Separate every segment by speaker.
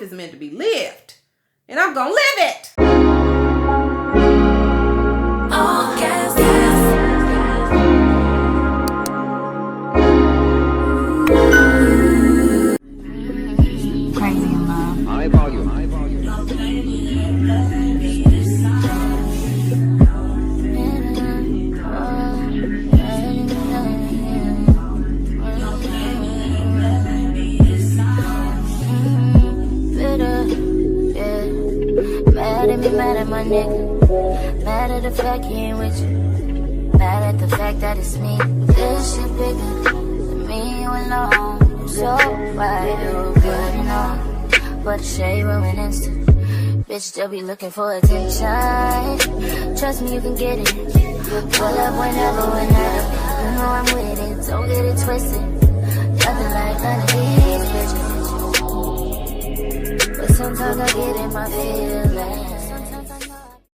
Speaker 1: is meant to be lived, and I'm gonna live it.
Speaker 2: All gas,
Speaker 3: Crazy in love.
Speaker 4: High volume.
Speaker 3: Mad at my nigga. Mad at the fact he ain't with you. Mad at the fact that it's me. This shit bigger than me alone. So why you good enough? But the shade room and instant. Bitch still be looking for attention. Trust me, you can get it. Pull up whenever. You know I'm with it. Don't get it twisted. Nothing like none of these bitches. But sometimes I get in my feelings.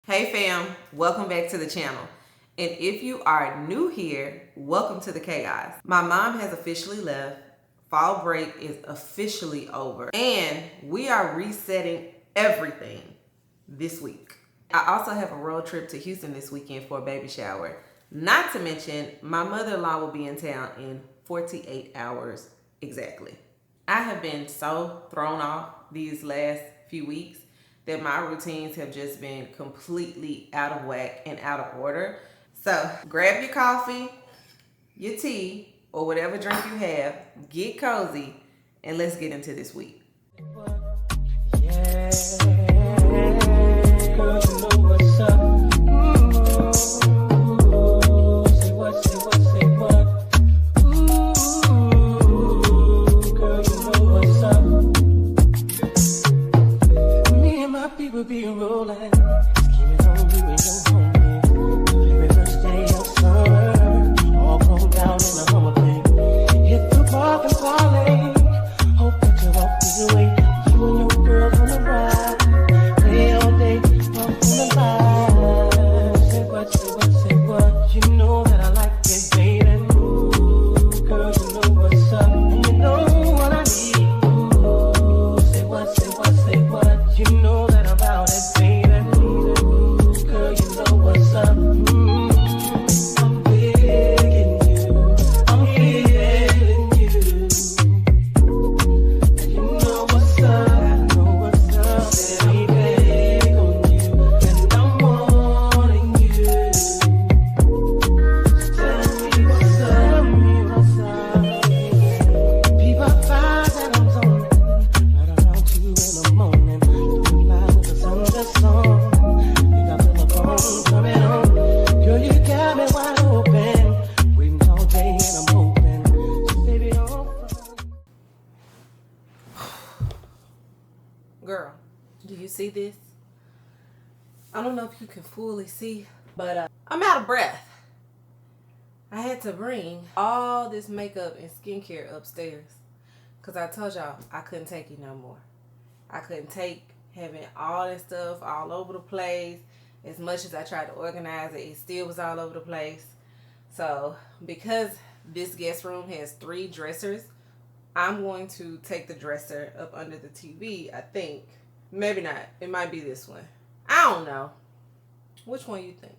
Speaker 1: Hey fam, welcome back to the channel. And if you are new here, welcome to the chaos. My mom has officially left. Fall break is officially over. And we are resetting everything this week. I also have a road trip to Houston this weekend for a baby shower. Not to mention, my mother-in-law will be in town in 48 hours exactly. I have been so thrown off these last few weeks that my routines have just been completely out of whack and out of order. So grab your coffee, your tea, or whatever drink you have, get cozy, and let's get into this week.
Speaker 5: Yeah, girl, you know what's up. Say what, say what, say what. Girl, you know what's up. Me and my people be rolling, scheming on you and your homie. Every first day of summer, all grown down in the Hummer thing. Hit the park and parlay. Hope that you walk the way. You and your girls on the ride. Play all day, walk on the line. Say what, say what, say what. You know that I like it, baby. Ooh, girl, you know what's up. And you know what I need. Ooh, say what, say what, say what. You know that I'm about it, baby. Ooh, girl, you know what's up. I'm digging you. I'm feeling you. You know what's up, know what's up, baby, on you, and I'm wanting you. Tell me what's up, People find that I'm zoning, right around 2 in the morning, doing live with the sun just on. You got the phone coming on, girl, you got me wide open, waiting all day and I'm hoping, so baby don't.
Speaker 1: Girl, do you see this? I don't know if you can fully see, but I'm out of breath. I had to bring all this makeup and skincare upstairs because I told y'all I couldn't take it no more. I couldn't take having all that stuff all over the place. As much as I tried to organize it, it still was all over the place. So because this guest room has 3 dressers, I'm going to take the dresser up under the TV, I think. Maybe not. It might be this one. I don't know. Which one you think?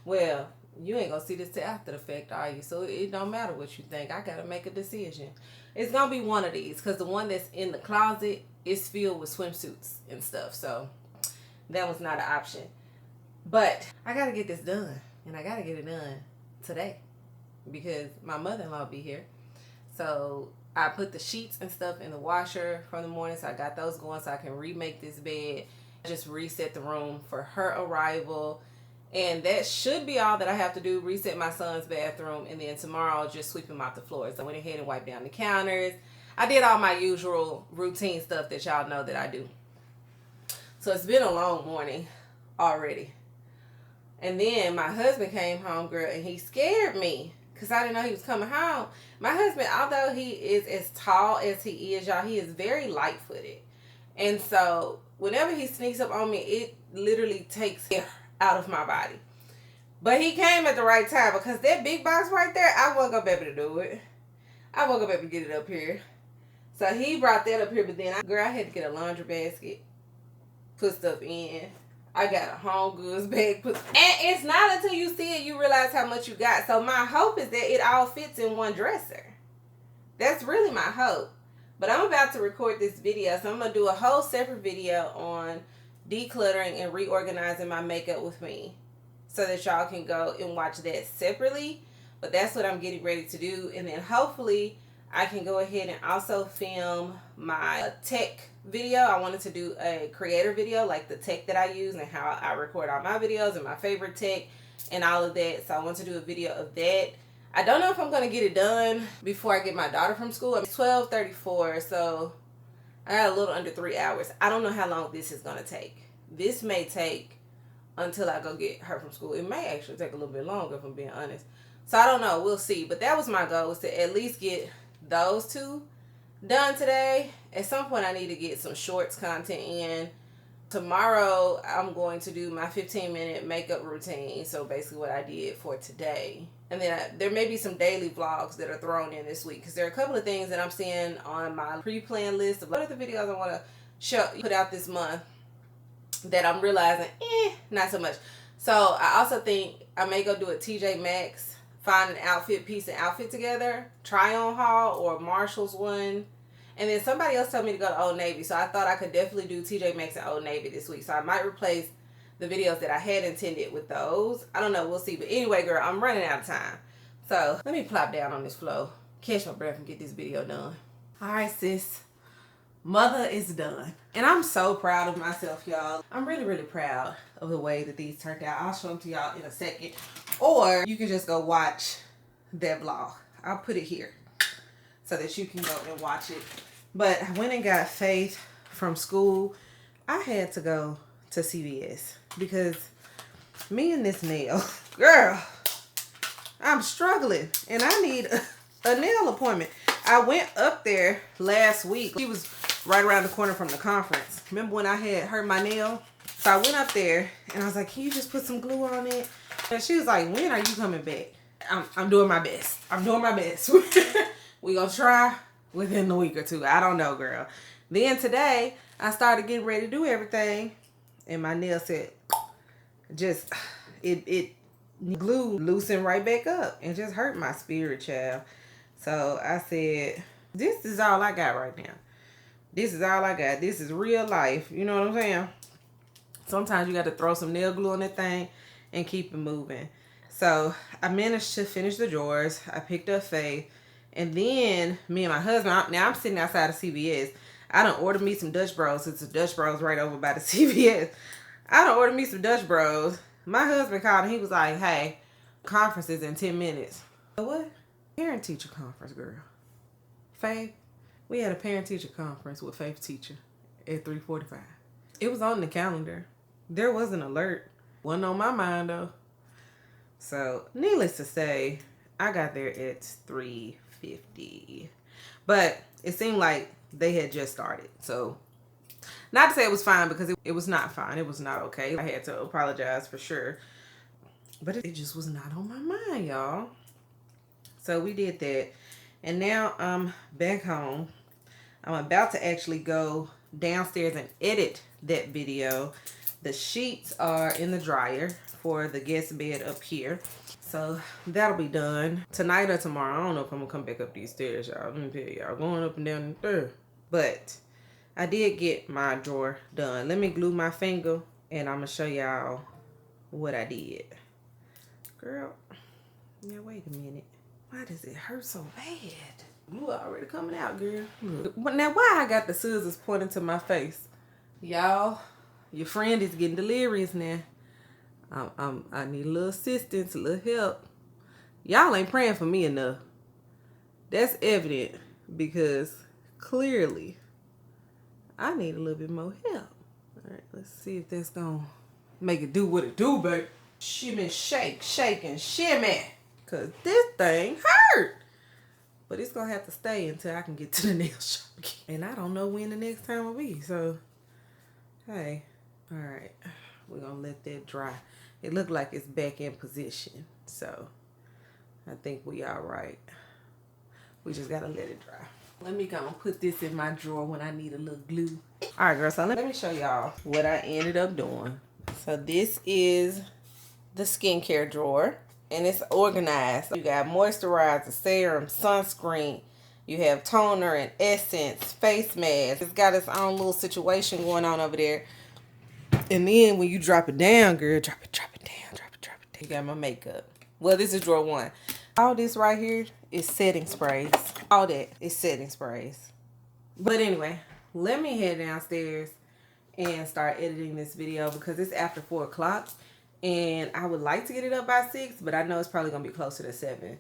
Speaker 1: Well, you ain't gonna see this till after the fact, are you? So it don't matter what you think. I gotta make a decision. It's gonna be one of these because the one that's in the closet is filled with swimsuits and stuff. So that was not an option. But I gotta get this done. And I gotta get it done today because my mother-in-law will be here. So I put the sheets and stuff in the washer from the morning, so I got those going so I can remake this bed. Just reset the room for her arrival. And that should be all that I have to do. Reset my son's bathroom, and then tomorrow I'll just sweep him off the floors. I went ahead and wiped down the counters. I did all my usual routine stuff that y'all know that I do. So it's been a long morning already. And then my husband came home, girl, and he scared me because I didn't know he was coming home. My husband, although he is as tall as he is, y'all, he is very light-footed. And so whenever he sneaks up on me, it literally takes air out of my body. But he came at the right time because that big box right there, I wasn't going to be able to do it. I wasn't going to be able to get it up here. So he brought that up here, but then I had to get a laundry basket, put stuff in. I got a home goods bag, and it's not until you see it you realize how much you got. So my hope is that it all fits in one dresser. That's really my hope. But I'm about to record this video, so I'm going to do a whole separate video on decluttering and reorganizing my makeup with me, so that y'all can go and watch that separately. But that's what I'm getting ready to do. And then hopefully I can go ahead and also film my tech video. I wanted to do a creator video, like the tech that I use and how I record all my videos and my favorite tech and all of that. So I want to do a video of that. I don't know if I'm going to get it done before I get my daughter from school. It's 12:34, so I got a little under 3 hours. I don't know how long this is going to take. This may take until I go get her from school. It may actually take a little bit longer, if I'm being honest. So I don't know. We'll see. But that was my goal, was to at least get those two done today. At some point, I need to get some shorts content in. Tomorrow, I'm going to do my 15-minute makeup routine. So basically what I did for today. And then there may be some daily vlogs that are thrown in this week, because there are a couple of things that I'm seeing on my pre-planned list of what are the videos I want to put out this month that I'm realizing, not so much. So I also think I may go do a TJ Maxx, find an outfit, piece and outfit together, try on haul, or Marshall's one. And then somebody else told me to go to Old Navy, so I thought I could definitely do TJ Maxx and Old Navy this week. So I might replace the videos that I had intended with those. I don't know, we'll see. But anyway, girl, I'm running out of time. So let me plop down on this floor, catch my breath, and get this video done. All right, sis. Mother is done. And I'm so proud of myself, y'all. I'm really, really proud of the way that these turned out. I'll show them to y'all in a second. Or you can just go watch that vlog. I'll put it here so that you can go and watch it. But I went and got Faith from school. I had to go to CVS because me and this nail, girl, I'm struggling and I need a nail appointment. I went up there last week. She was right around the corner from the conference. Remember when I had hurt my nail? So I went up there and I was like, can you just put some glue on it? And she was like, when are you coming back? I'm doing my best. I'm doing my best. We gonna try within a week or two. I don't know, girl. Then today I started getting ready to do everything and my nail said, just, it glue loosened right back up and just hurt my spirit, child. So I said, this is all I got right now. This is all I got. This is real life. You know what I'm saying? Sometimes you got to throw some nail glue on that thing and keep it moving. So I managed to finish the drawers. I picked up Faith. And then me and my husband, now I'm sitting outside of CVS. I done ordered me some Dutch Bros. It's a Dutch Bros right over by the CVS. I done ordered me some Dutch Bros. My husband called and he was like, hey, conference is in 10 minutes. What? Parent-teacher conference, girl. Faith, we had a parent-teacher conference with Faith teacher at 3:45. It was on the calendar. There was an alert. Wasn't on my mind, though. So, needless to say, I got there at 3:50. But it seemed like they had just started. So, not to say it was fine, because it was not fine. It was not okay. I had to apologize for sure. But it just was not on my mind, y'all. So we did that. And now I'm back home. I'm about to actually go downstairs and edit that video. The sheets are in the dryer for the guest bed up here. So that'll be done tonight or tomorrow. I don't know if I'm gonna come back up these stairs, y'all. Let me tell y'all, going up and down there. But I did get my drawer done. Let me glue my finger and I'm gonna show y'all what I did. Girl, now wait a minute. Why does it hurt so bad? Glue already coming out, girl. Look. Now why I got the scissors pointing to my face? Y'all, your friend is getting delirious now. I need a little assistance, a little help. Y'all ain't praying for me enough. That's evident because clearly I need a little bit more help. All right, let's see if that's gonna make it do what it do, babe. Shimmy, shake, shake, and shimmy. Cause this thing hurt. But it's gonna have to stay until I can get to the nail shop again. And I don't know when the next time will be. So, hey, all right. We're gonna let that dry. It looked like it's back in position. So, I think we all right. We just gotta let it dry. Let me go and put this in my drawer when I need a little glue. All right, girl, so let me show y'all what I ended up doing. So this is the skincare drawer, and it's organized. You got moisturizer, serum, sunscreen. You have toner and essence, face mask. It's got its own little situation going on over there. And then when you drop it down, girl, drop it down. You got my makeup. Well, this is drawer 1. All this right here is setting sprays. All that is setting sprays. But anyway, let me head downstairs and start editing this video because it's after 4 o'clock. And I would like to get it up by 6, but I know it's probably going to be closer to 7.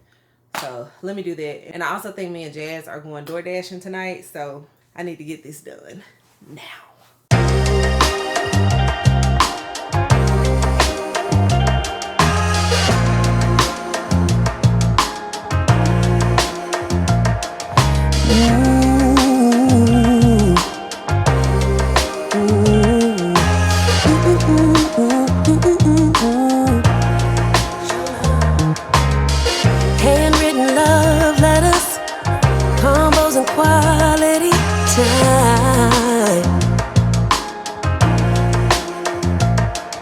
Speaker 1: So let me do that. And I also think me and Jazz are going door dashing tonight. So I need to get this done now.
Speaker 2: Handwritten love letters, combos and quality time.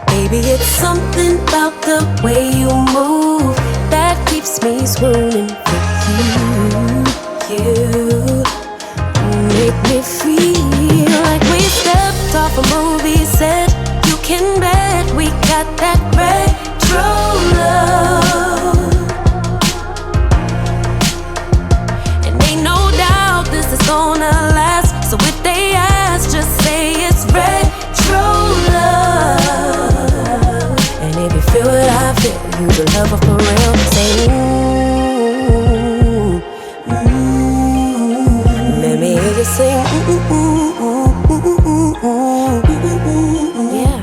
Speaker 2: Baby, it's something about the way you move that keeps me swooning for you. You make me feel like we stepped off a movie set. You can bet we got that retro love. And ain't no doubt this is gonna last. So if they ask, just say it's retro love. And if you feel what I feel, you the lover for real. Say let me hear you sing. Yeah.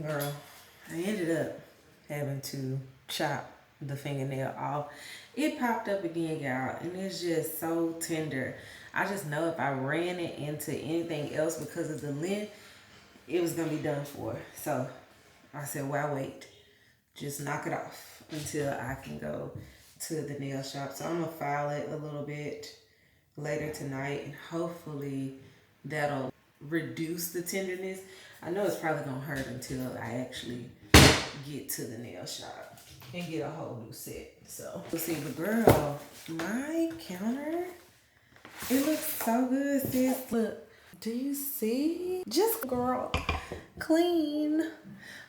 Speaker 1: Girl, I ended up having to chop the fingernail off. It popped up again, y'all, and it's just so tender. I just know if I ran it into anything else because of the length, it was gonna be done for. So I said, why wait? Just knock it off until I can go to the nail shop. So I'm gonna file it a little bit later tonight, and hopefully that'll reduce the tenderness. I know it's probably gonna hurt until I actually get to the nail shop and get a whole new set. So we'll see. But girl, my counter, it looks so good, sis. Look, do you see? Just girl, clean.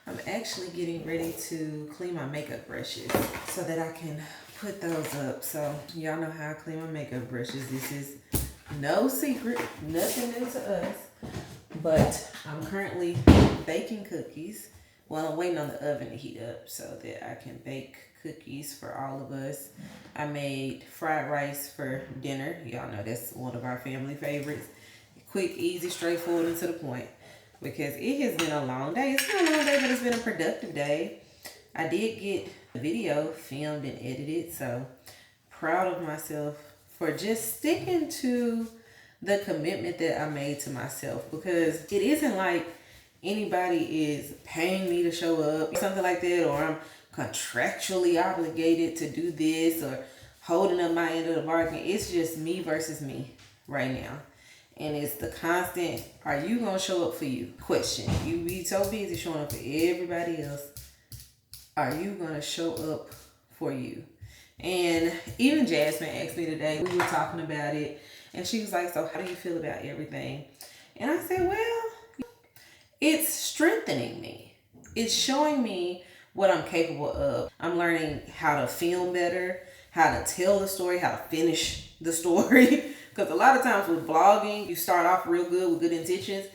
Speaker 1: I'm actually getting ready to clean my makeup brushes so that I can put those up. So y'all know how I clean my makeup brushes. This is no secret, nothing new to us. But I'm currently baking cookies. Well, I'm waiting on the oven to heat up so that I can bake cookies for all of us. I made fried rice for dinner. Y'all know that's one of our family favorites. Quick, easy, straightforward, and to the point. Because it has been a long day. It's been a long day, but it's been a productive day. I did get the video filmed and edited, so proud of myself for just sticking to the commitment that I made to myself, because it isn't like anybody is paying me to show up, something like that, or I'm contractually obligated to do this or holding up my end of the bargain. It's just me versus me right now. And it's the constant, are you going to show up for you? Question. You be so busy showing up for everybody else. Are you going to show up for you? And even Jasmine asked me today, we were talking about it, and she was like, so how do you feel about everything? And I said, well, it's strengthening me. It's showing me what I'm capable of. I'm learning how to film better, how to tell the story, how to finish the story. Because a lot of times with vlogging, you start off real good with good intentions,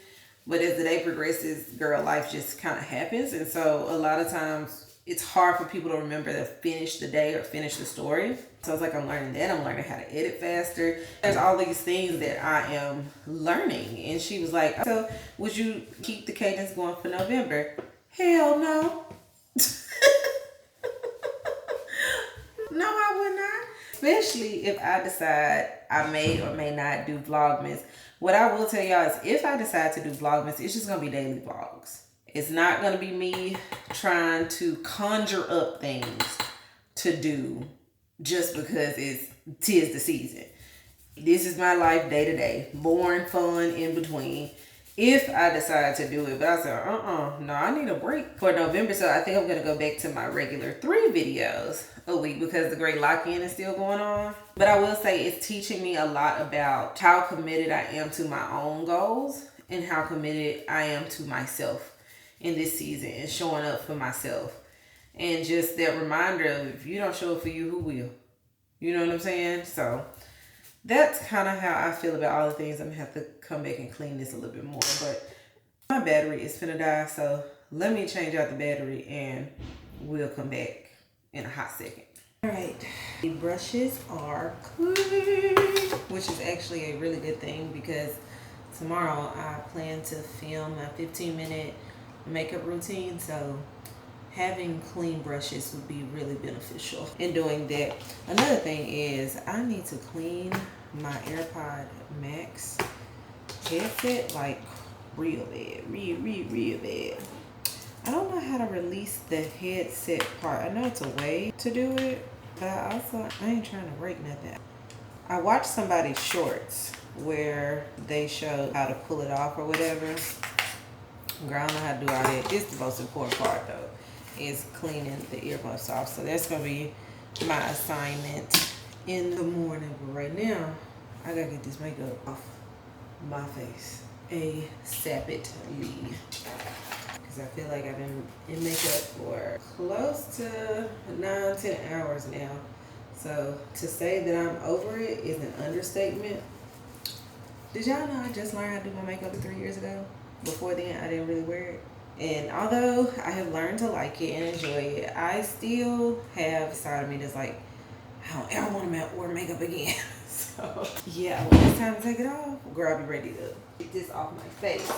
Speaker 1: but as the day progresses, girl, life just kind of happens. And so a lot of times it's hard for people to remember to finish the day or finish the story. So it's like I'm learning that. I'm learning how to edit faster. There's all these things that I am learning. And she was like, so would you keep the cadence going for November? Hell no. No, I would not. Especially if I decide I may or may not do Vlogmas. What I will tell y'all is if I decide to do Vlogmas, it's just going to be daily vlogs. It's not going to be me trying to conjure up things to do just because it's 'tis the season. This is my life day to day. Boring, fun, in between. If I decide to do it. But I said, no, I need a break for November. So I think I'm going to go back to my regular 3 videos a week because the great lock-in is still going on. But I will say it's teaching me a lot about how committed I am to my own goals and how committed I am to myself in this season and showing up for myself. And just that reminder of if you don't show up for you, who will? You know what I'm saying? So that's kind of how I feel about all the things. I'm going to have to come back and clean this a little bit more. But my battery is finna die. So let me change out the battery and we'll come back in a hot second. All right. The brushes are clean, which is actually a really good thing because tomorrow I plan to film a 15-minute makeup routine. So having clean brushes would be really beneficial in doing that. Another thing is I need to clean my AirPod Max headset like real bad, real bad. I don't know how to release the headset part. I know it's a way to do it, but I ain't trying to break nothing. I watched somebody's shorts where they showed how to pull it off or whatever. Girl, I don't know how to do all that. It's the most important part though, is cleaning the earbuds off. So that's gonna be my assignment in the morning. But right now, I gotta get this makeup off my face ASAPidly. Because I feel like I've been in makeup for close to 9-10 hours now. So to say that I'm over it is an understatement. Did y'all know I just learned how to do my makeup 3 years ago? Before then, I didn't really wear it. And although I have learned to like it and enjoy it, I still have a side of me that's like, I don't ever want to wear makeup again. So yeah, when it's time to take it off, girl, I'll be ready to get this off my face.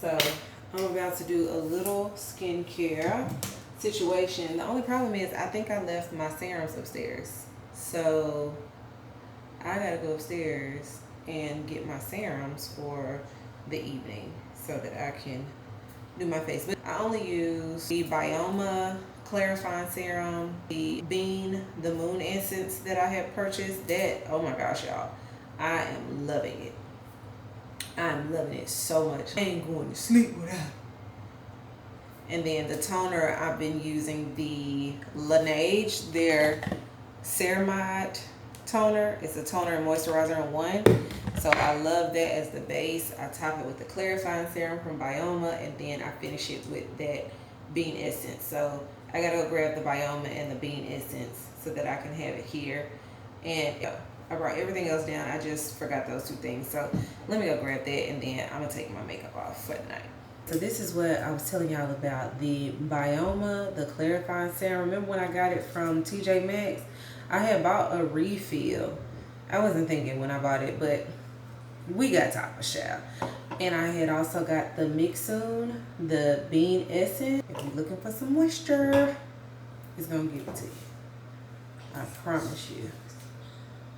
Speaker 1: So I'm about to do a little skincare situation. The only problem is I think I left my serums upstairs. So I gotta go upstairs and get my serums for the evening so that I can do my face. But I only use the Bioma clarifying serum, the the moon essence that I have purchased. That, oh my gosh, y'all, I am loving it. I'm loving it so much. I ain't going to sleep without it. And then the toner, I've been using the Laneige, their ceramide toner. It's a toner and moisturizer in one. So I love that as the base. I top it with the clarifying serum from Bioma, and then I finish it with that bean essence. So I gotta go grab the Bioma and the bean essence so that I can have it here. And I brought everything else down. I just forgot those 2 things. So let me go grab that, and then I'm gonna take my makeup off for the night. So this is what I was telling y'all about the Bioma, the clarifying serum. Remember when I got it from TJ Maxx? I had bought a refill. I wasn't thinking when I bought it, but we got top of shower. And I had also got the Mixun, the bean essence. If you're looking for some moisture, it's gonna give it to you. I promise you.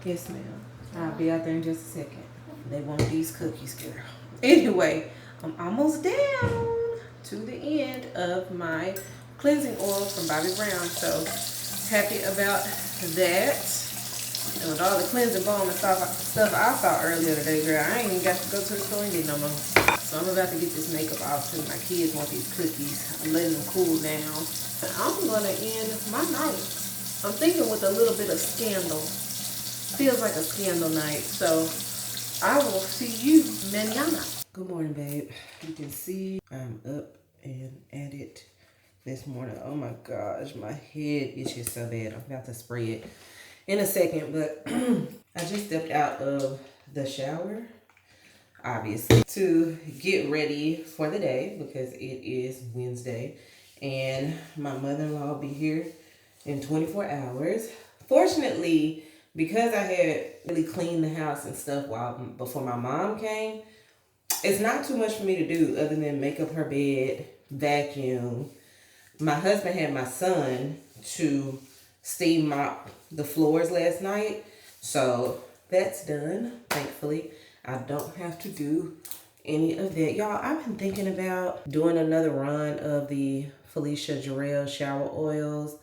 Speaker 1: Yes, ma'am. I'll be out there in just a second. They want these cookies, girl. Anyway, I'm almost down to the end of my cleansing oil from Bobbi Brown. So happy about that. And with all the cleansing balm and stuff I saw earlier today, girl, I ain't even got to go to the store and get no more. So I'm about to get this makeup off too. My kids want these cookies. I'm letting them cool down. I'm gonna end my night, I'm thinking, with a little bit of Scandal. Feels like a Scandal night. So I will see you mañana. Good morning, babe. You can see I'm up and at it this morning. Oh my gosh, my head itches so bad. I'm about to spray it in a second, but I just stepped out of the shower, obviously, to get ready for the day because it is Wednesday and my mother-in-law will be here in 24 hours. Fortunately, because I had really cleaned the house and stuff before my mom came, it's not too much for me to do other than make up her bed, vacuum. My husband had my son to steam mop the floors last night, so that's done. Thankfully, I don't have to do any of that. Y'all, I've been thinking about doing another run of the Felicia Jarrell shower oils.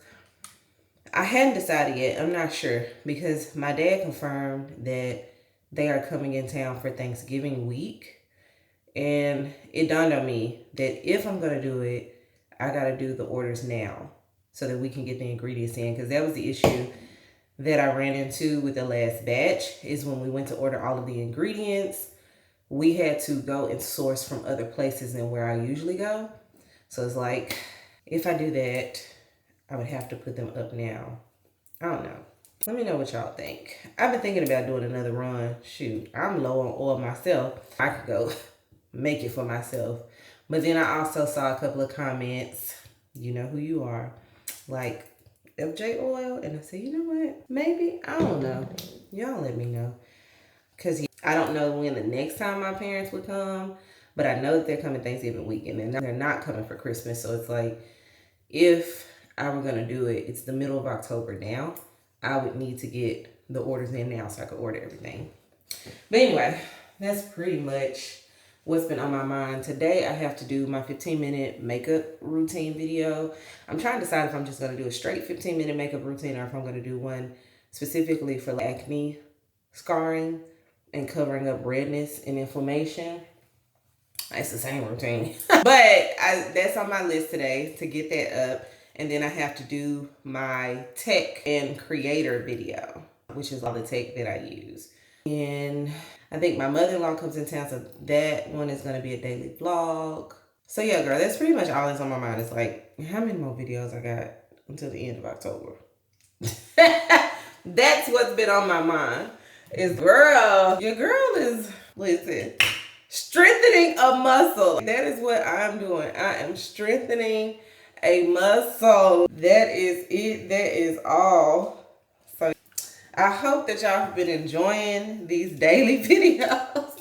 Speaker 1: I hadn't decided yet. I'm not sure because my dad confirmed that they are coming in town for Thanksgiving week. And it dawned on me that if I'm going to do it, I got to do the orders now so that we can get the ingredients in. Because that was the issue that I ran into with the last batch, is when we went to order all of the ingredients, we had to go and source from other places than where I usually go. So it's like, if I do that, I would have to put them up now. I don't know. Let me know what y'all think. I've been thinking about doing another run. Shoot, I'm low on oil myself. I could go make it for myself. But then I also saw a couple of comments, you know who you are, like FJ oil. And I said, you know what? Maybe, I don't know. Y'all let me know. Because I don't know when the next time my parents would come, but I know that they're coming Thanksgiving weekend and they're not coming for Christmas. So it's like, if I were going to do it, it's the middle of October now. I would need to get the orders in now so I could order everything. But anyway, that's pretty much what's been on my mind. Today I have to do my 15-minute makeup routine video. I'm trying to decide if I'm just going to do a straight 15-minute makeup routine or if I'm going to do one specifically for acne, scarring, and covering up redness and inflammation. It's the same routine. But that's on my list today, to get that up. And then I have to do my tech and creator video, which is all the tech that I use. And I think my mother-in-law comes in town, so that one is going to be a daily vlog. So yeah, girl, that's pretty much all that's on my mind. It's like, how many more videos I got until the end of October? That's what's been on my mind. Is, girl, your girl is, listen, strengthening a muscle. That is what I'm doing. I am strengthening a muscle. That is it. That is all. So I hope that y'all have been enjoying these daily videos,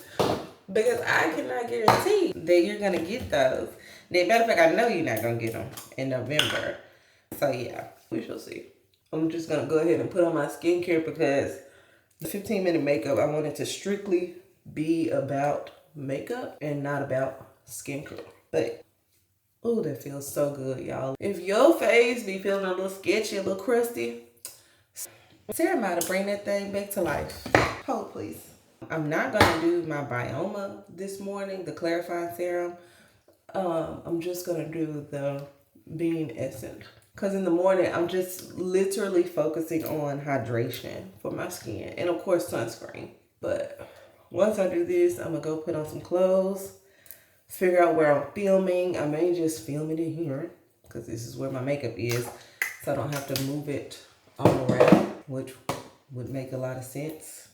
Speaker 1: because I cannot guarantee that you're going to get those. As a matter of fact, I know you're not going to get them in November. So yeah, we shall see. I'm just going to go ahead and put on my skincare because the 15-minute makeup, I want it to strictly be about makeup and not about skincare. But oh, that feels so good, y'all. If your face be feeling a little sketchy, a little crusty, Sarah might have bring that thing back to life. Hold, please. I'm not going to do my Bioma this morning, the clarifying serum. I'm just going to do the Bean Essence. Because in the morning, I'm just literally focusing on hydration for my skin. And of course, sunscreen. But once I do this, I'm going to go put on some clothes. Figure out where I'm filming. I may just film it in here because this is where my makeup is, so I don't have to move it all around, which would make a lot of sense.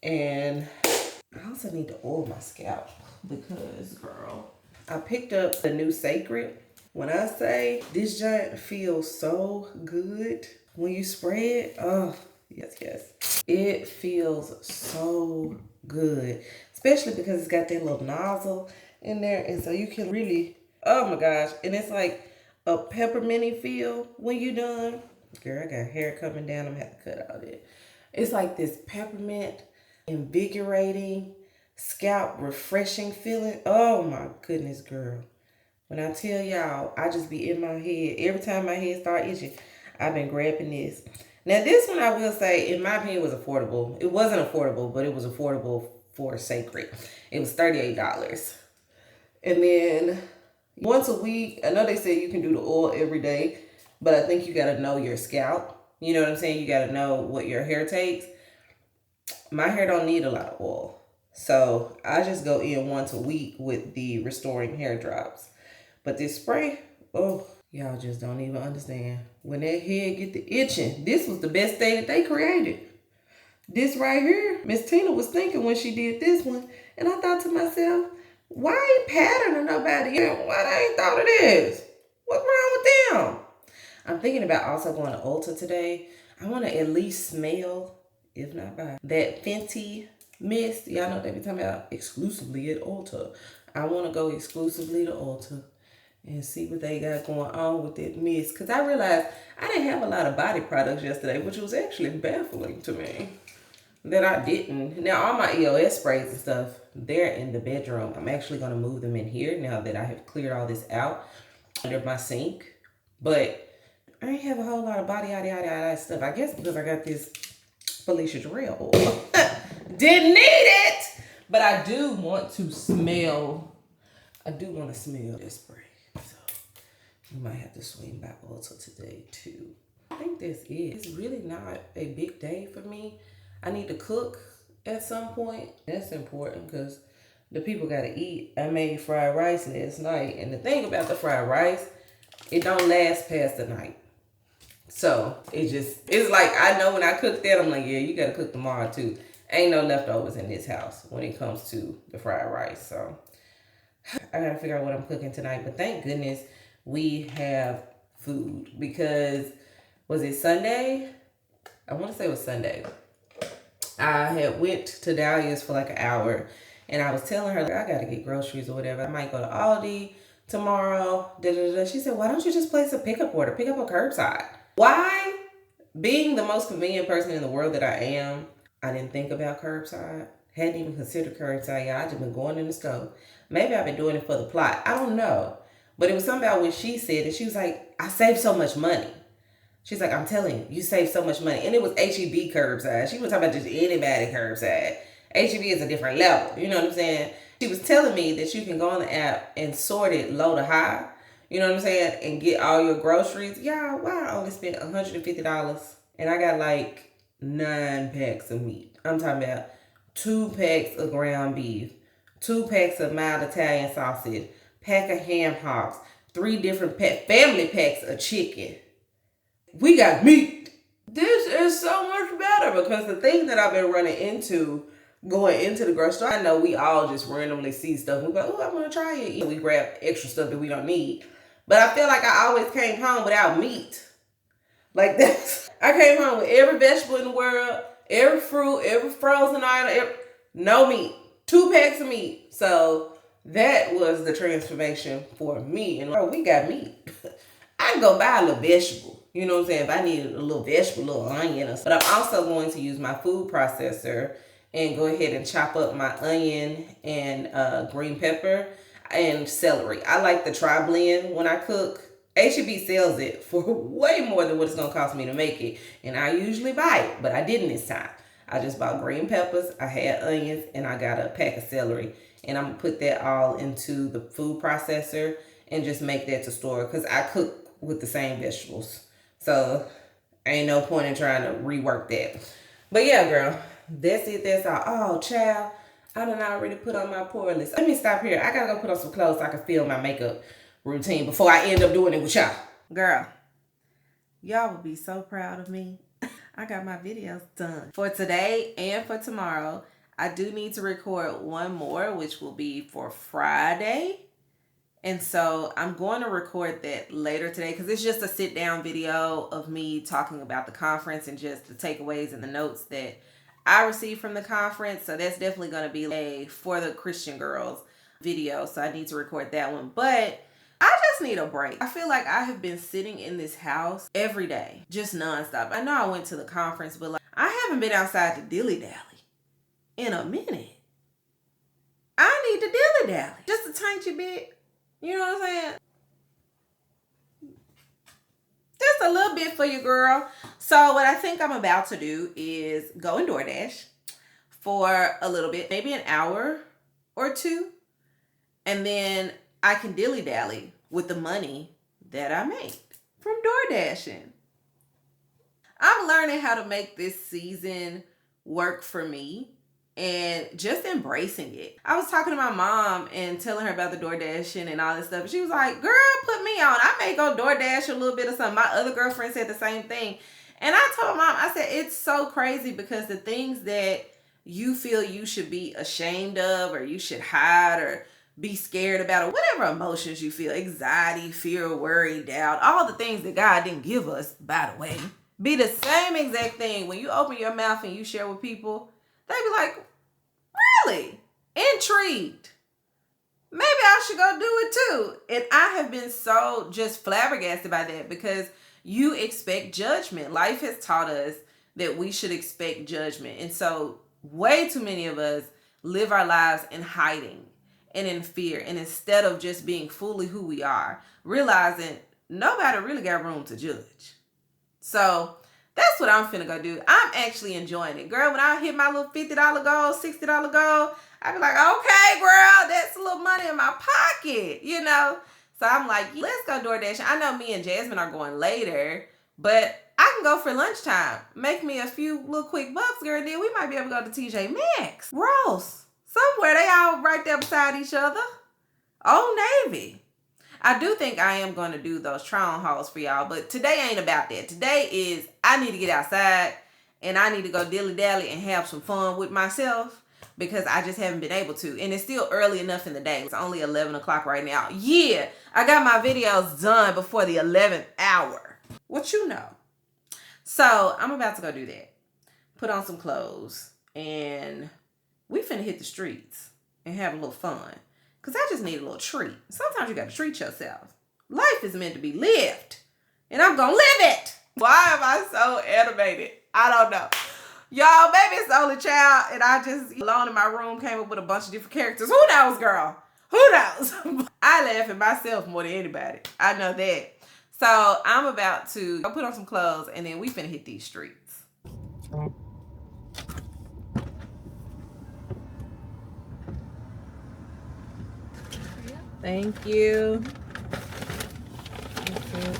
Speaker 1: And I also need to oil my scalp because, girl, I picked up the new Sacred. When I say this giant feels so good when you spray it, oh, yes. It feels so good, especially because it's got that little nozzle in there, and so you can really, oh my gosh, and it's like a pepperminty feel when you're done. Girl, I got hair coming down, I'm gonna have to cut all that. It's like this peppermint, invigorating, scalp refreshing feeling. Oh my goodness, girl. When I tell y'all, I just be in my head. Every time my head start itching, I've been grabbing this. Now this one, I will say, in my opinion, was affordable. It wasn't affordable, but it was affordable for Sacred. It was $38. And then once a week, I know they say you can do the oil every day, but I think you got to know your scalp. You know what I'm saying? You got to know what your hair takes. My hair don't need a lot of oil. So I just go in once a week with the restoring hair drops. But this spray, oh, y'all just don't even understand. When that head get the itching, this was the best thing that they created. This right here, Miss Tina was thinking when she did this one. And I thought to myself, why ain't patterning nobody? Why they ain't thought of this? What's wrong with them? I'm thinking about also going to Ulta today. I want to at least smell, if not buy, that Fenty mist. Y'all know what they be talking about exclusively at Ulta. I want to go exclusively to Ulta and see what they got going on with that mist. Because I realized I didn't have a lot of body products yesterday, which was actually baffling to me that I didn't. Now, all my EOS sprays and stuff, they're in the bedroom. I'm actually going to move them in here now that I have cleared all this out under my sink. But I ain't have a whole lot of body yada stuff. I guess because I got this Felicia Jarrell oil. Didn't need it, but I do want to smell. I do want to smell this spray, so we might have to swing by Ulta today too. I think that's it. It's really not a big day for me. I need to cook at some point. That's important because the people gotta eat. I made fried rice last night, and the thing about the fried rice, it don't last past the night. So it's like, I know when I cook that, I'm like, yeah, you gotta cook tomorrow too. Ain't no leftovers in this house when it comes to the fried rice. So I gotta figure out what I'm cooking tonight. But thank goodness we have food, because was it Sunday? I want to say it was Sunday. I had went to Dahlia's for like an hour, and I was telling her, like, I gotta get groceries or whatever. I might go to Aldi tomorrow. She said, why don't you just place a pickup order? Pick up a curbside. Why? Being the most convenient person in the world that I am, I didn't think about curbside. Hadn't even considered curbside. Yeah, I just been going in the stove. Maybe I've been doing it for the plot. I don't know. But it was something about what she said, and she was like, I saved so much money. She's like, I'm telling you, you save so much money. And it was HEB curbside. She was talking about just anybody curbside. HEB is a different level. You know what I'm saying? She was telling me that you can go on the app and sort it low to high. You know what I'm saying? And get all your groceries. Yeah, wow, I only spent $150. And I got like 9 packs of meat. I'm talking about 2 packs of ground beef, 2 packs of mild Italian sausage, pack of ham hocks, 3 different family packs of chicken. We got meat. This is so much better, because the thing that I've been running into going into the grocery store, I know we all just randomly see stuff. We go, oh, I want to try it. We grab extra stuff that we don't need. But I feel like I always came home without meat. Like this. I came home with every vegetable in the world, every fruit, every frozen item, no meat. 2 packs of meat. So that was the transformation for me. And we got meat. I can go buy a little vegetable. You know what I'm saying? If I need a little vegetable, a little onion. But I'm also going to use my food processor and go ahead and chop up my onion and green pepper and celery. I like the tri-blend when I cook. HEB sells it for way more than what it's going to cost me to make it. And I usually buy it, but I didn't this time. I just bought green peppers, I had onions, and I got a pack of celery. And I'm going to put that all into the food processor and just make that to store, because I cook with the same vegetables. So ain't no point in trying to rework that. But yeah, girl, that's it. That's all. Oh, child, I done already put on my pour list. Let me stop here. I gotta go put on some clothes so I can feel my makeup routine before I end up doing it with y'all. Girl, y'all will be so proud of me. I got my videos done for today and for tomorrow. I do need to record one more, which will be for Friday. And so I'm going to record that later today, because it's just a sit down video of me talking about the conference and just the takeaways and the notes that I received from the conference. So that's definitely going to be a For the Christian Girls video. So I need to record that one. But I just need a break. I feel like I have been sitting in this house every day, just nonstop. I know I went to the conference, but like, I haven't been outside to dilly-dally in a minute. I need to dilly-dally just a tiny bit. You know what I'm saying? Just a little bit for you, girl. So what I think I'm about to do is go in DoorDash for a little bit, maybe an hour or 2. And then I can dilly-dally with the money that I made from DoorDashing. I'm learning how to make this season work for me and just embracing it. I was talking to my mom and telling her about the DoorDashing and all this stuff. And she was like, girl, put me on. I may go DoorDash a little bit or something. My other girlfriend said the same thing. And I told mom, I said, it's so crazy, because the things that you feel you should be ashamed of, or you should hide, or be scared about, or whatever emotions you feel, anxiety, fear, worry, doubt, all the things that God didn't give us, by the way, be the same exact thing when you open your mouth and you share with people. They be like, really? Intrigued. Maybe I should go do it too. And I have been so just flabbergasted by that, because you expect judgment. Life has taught us that we should expect judgment. And so way too many of us live our lives in hiding and in fear. And instead of just being fully who we are, realizing nobody really got room to judge. So that's what I'm finna go do. I'm actually enjoying it. Girl, when I hit my little $50 goal, $60 goal, I be like, okay, girl, that's a little money in my pocket, you know? So I'm like, let's go DoorDash. I know me and Jasmine are going later, but I can go for lunchtime. Make me a few little quick bucks, girl. Then we might be able to go to TJ Maxx, Ross, somewhere. They all right there beside each other. Old Navy. I do think I am going to do those try-on hauls for y'all, but today ain't about that. Today is I need to get outside and I need to go dilly-dally and have some fun with myself because I just haven't been able to. And it's still early enough in the day. It's only 11 o'clock right now. Yeah, I got my videos done before the 11th hour. What you know? So I'm about to go do that. Put on some clothes and we finna hit the streets and have a little fun. Because I just need a little treat. Sometimes you got to treat yourself. Life is meant to be lived. And I'm going to live it. Why am I so animated? I don't know. Y'all, baby, it's the only child. And I just, alone in my room, came up with a bunch of different characters. Who knows, girl? Who knows? I laugh at myself more than anybody. I know that. So I'm about to go put on some clothes. And then we finna hit these streets. Thank you. Okay.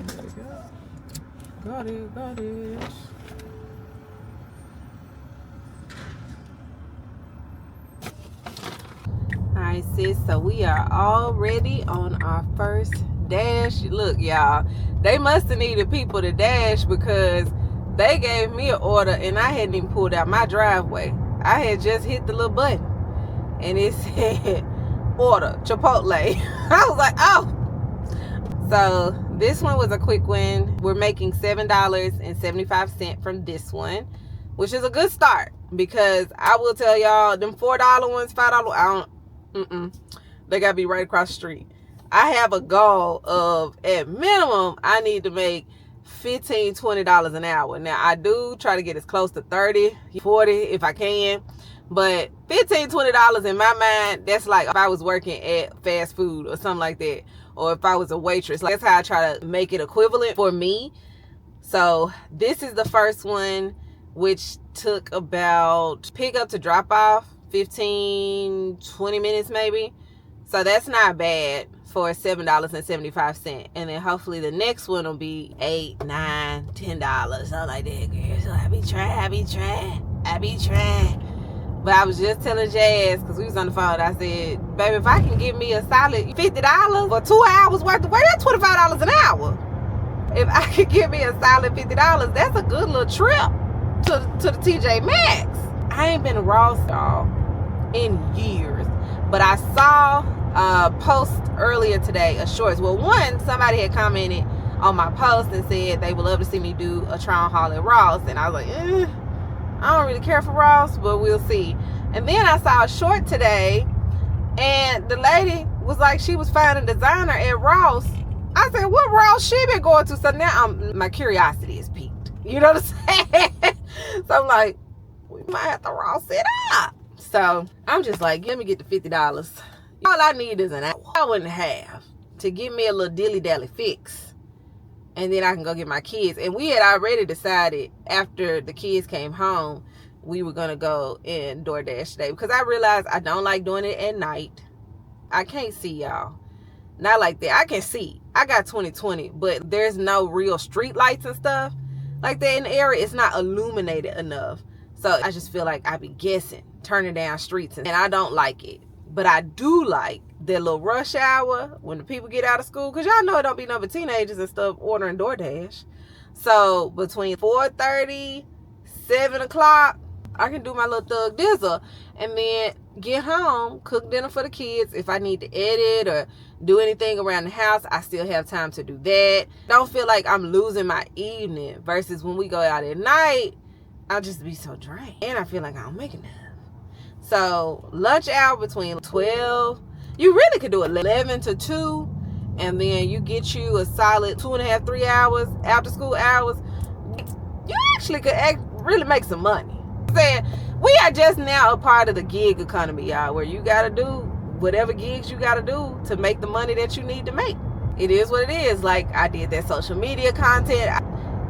Speaker 1: There we go. Got it. Alright, sis, so we are already on our first dash. Look, y'all, they must have needed people to dash because they gave me an order and I hadn't even pulled out my driveway. I had just hit the little button. And it said, order, Chipotle. I was like, oh. So this one was a quick win. We're making $7.75 from this one, which is a good start. Because I will tell y'all, them $4 ones, $5, they got to be right across the street. I have a goal of, at minimum, I need to make $15, $20 an hour. Now, I do try to get as close to 30, 40 if I can. But $15, $20 in my mind, that's like if I was working at fast food or something like that. Or if I was a waitress. Like, that's how I try to make it equivalent for me. So this is the first one, which took about pick up to drop off, 15, 20 minutes maybe. So that's not bad for $7.75. And then hopefully the next one will be $8, $9, $10. Something like that, girl. So I be trying. But I was just telling Jazz, because we was on the phone, I said, baby, if I can get me a solid $50 for 2 hours worth of work, that's $25 an hour. If I could get me a solid $50, that's a good little trip to the TJ Maxx. I ain't been to Ross, y'all, in years. But I saw a post earlier today, a shorts. Well, one, somebody had commented on my post and said they would love to see me do a try-on haul at Ross. And I was like, I don't really care for Ross, but we'll see. And then I saw a short today, and the lady was like, she was finding a designer at Ross. I said, what Ross she been going to? So now my curiosity is piqued. You know what I'm saying? So I'm like, we might have to Ross it up. So I'm just like, let me get the $50. All I need is an hour and a half to give me a little dilly-dally fix. And then I can go get my kids. And we had already decided after the kids came home, we were going to go and DoorDash today. Because I realized I don't like doing it at night. I can't see, y'all. Not like that. I can see. I got 20/20. But there's no real street lights and stuff like that in the area. It's not illuminated enough. So I just feel like I be guessing, turning down streets. And I don't like it. But I do like that little rush hour when the people get out of school. Because y'all know it don't be no teenagers and stuff ordering DoorDash. So between 4:30, 7 o'clock, I can do my little thug dizzle. And then get home, cook dinner for the kids. If I need to edit or do anything around the house, I still have time to do that. Don't feel like I'm losing my evening. Versus when we go out at night, I'll just be so drained. And I feel like I don't make enough. So lunch hour between 12, you really could do 11 to 2, and then you get you a solid 2.5, 3 hours after school hours. You actually could really make some money. I'm saying, we are just now a part of the gig economy, y'all, where you gotta do whatever gigs you got to do to make the money that you need to make. It is what it is. Like, I did that social media content.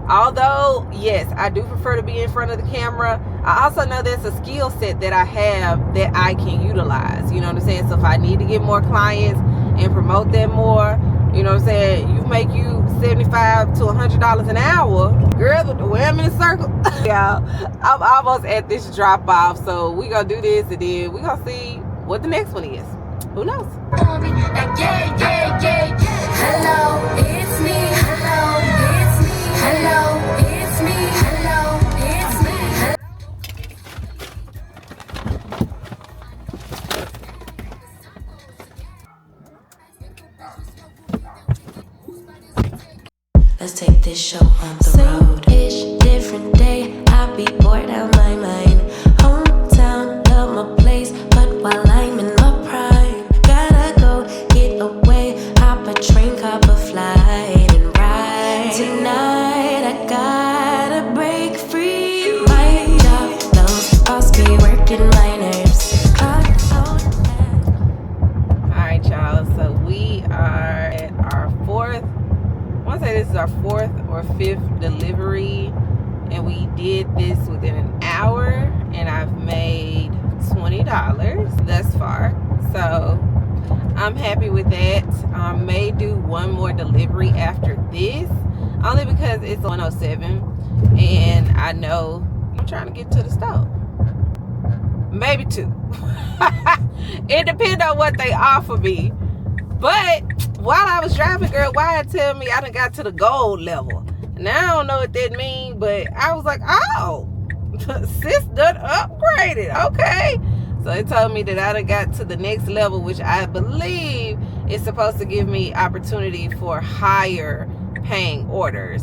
Speaker 1: Although, yes, I do prefer to be in front of the camera, I also know there's a skill set that I have that I can utilize. You know what I'm saying? So if I need to get more clients and promote them more, you know what I'm saying, you make you $75 to $100 an hour, girl, with the women in a circle. Yeah, I'm almost at this drop off, so we gonna do this and then we gonna see what the next one is. Who knows?
Speaker 2: Hello, it's me. Hello, it's me. Hello, it's me. Hello, it's me. Let's take this show on the road. Same-ish, different day. I'll be bored out my mind. Hometown, love my place, but while I'm in my prime, gotta go get away. Hop a train, cop a flight, and ride. Tonight I gotta break free. My job, those boss be working my nerves. Clock out.
Speaker 1: Alright, y'all, so we are at our fourth, I want to say this is our fourth or fifth delivery, and we did this within an hour, and I've made $20 thus far, so I'm happy with that. I may do one more delivery after this, only because it's 107 and I know I'm trying to get to the store. Maybe two. It depends on what they offer me. But while I was driving, girl, why tell me I done got to the gold level? Now I don't know what that means, but I was like, oh, sis done upgraded. Okay. So it told me that I done got to the next level, which I believe is supposed to give me opportunity for higher paying orders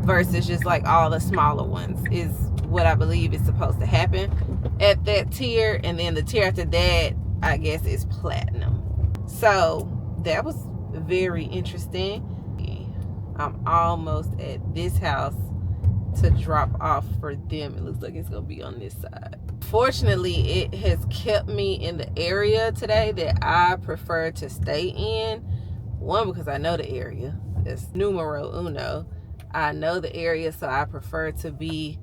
Speaker 1: versus just like all the smaller ones, is what I believe is supposed to happen at that tier. And then the tier after that, I guess, is platinum. So that was very interesting. I'm almost at this house to drop off for them. It looks like it's gonna be on this side. Fortunately, it has kept me in the area today that I prefer to stay in. One, because I know the area. It's numero uno. I know the area, so I prefer to be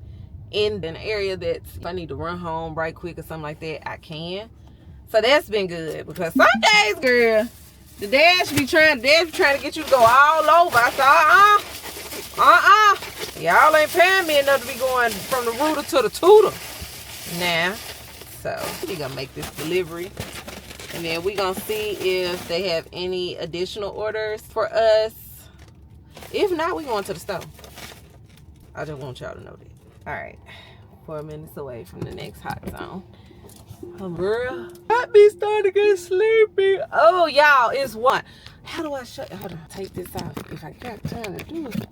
Speaker 1: in an area that if I need to run home right quick or something like that, I can. So that's been good, because some days, girl, the dads be trying to get you to go all over. I said, y'all ain't paying me enough to be going from the rooter to the tutor. Nah. So we gonna make this delivery, and then we gonna see if they have any additional orders for us. If not, we going to the store. I just want y'all to know that. All right, 4 minutes away from the next hot zone. Oh, girl, I be starting to get sleepy. Oh, y'all, it's one. How do I shut? Hold on, take this off if I got time to do it.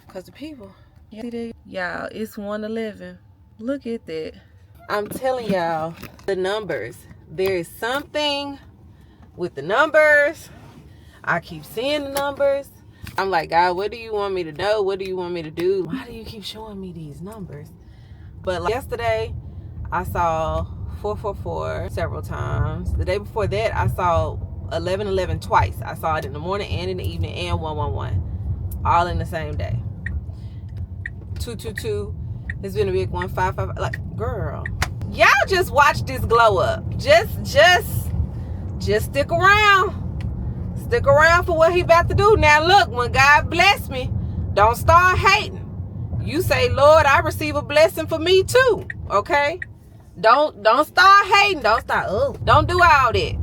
Speaker 1: Cause the people, see that? Y'all, it's 1:11. Look at that. I'm telling y'all, the numbers. There is something with the numbers. I keep seeing the numbers. I'm like, God, what do you want me to know? What do you want me to do? Why do you keep showing me these numbers? But like yesterday, I saw 444 several times. The day before that, I saw 1111 twice. I saw it in the morning and in the evening, and 111, all in the same day. 222 has been a big one. 555, like, girl, y'all just watch this glow up. Just stick around. Stick around for what he about to do. Now look, when God bless me, don't start hating. You say, Lord, I receive a blessing for me too. Okay? Don't start hating. Don't do all that.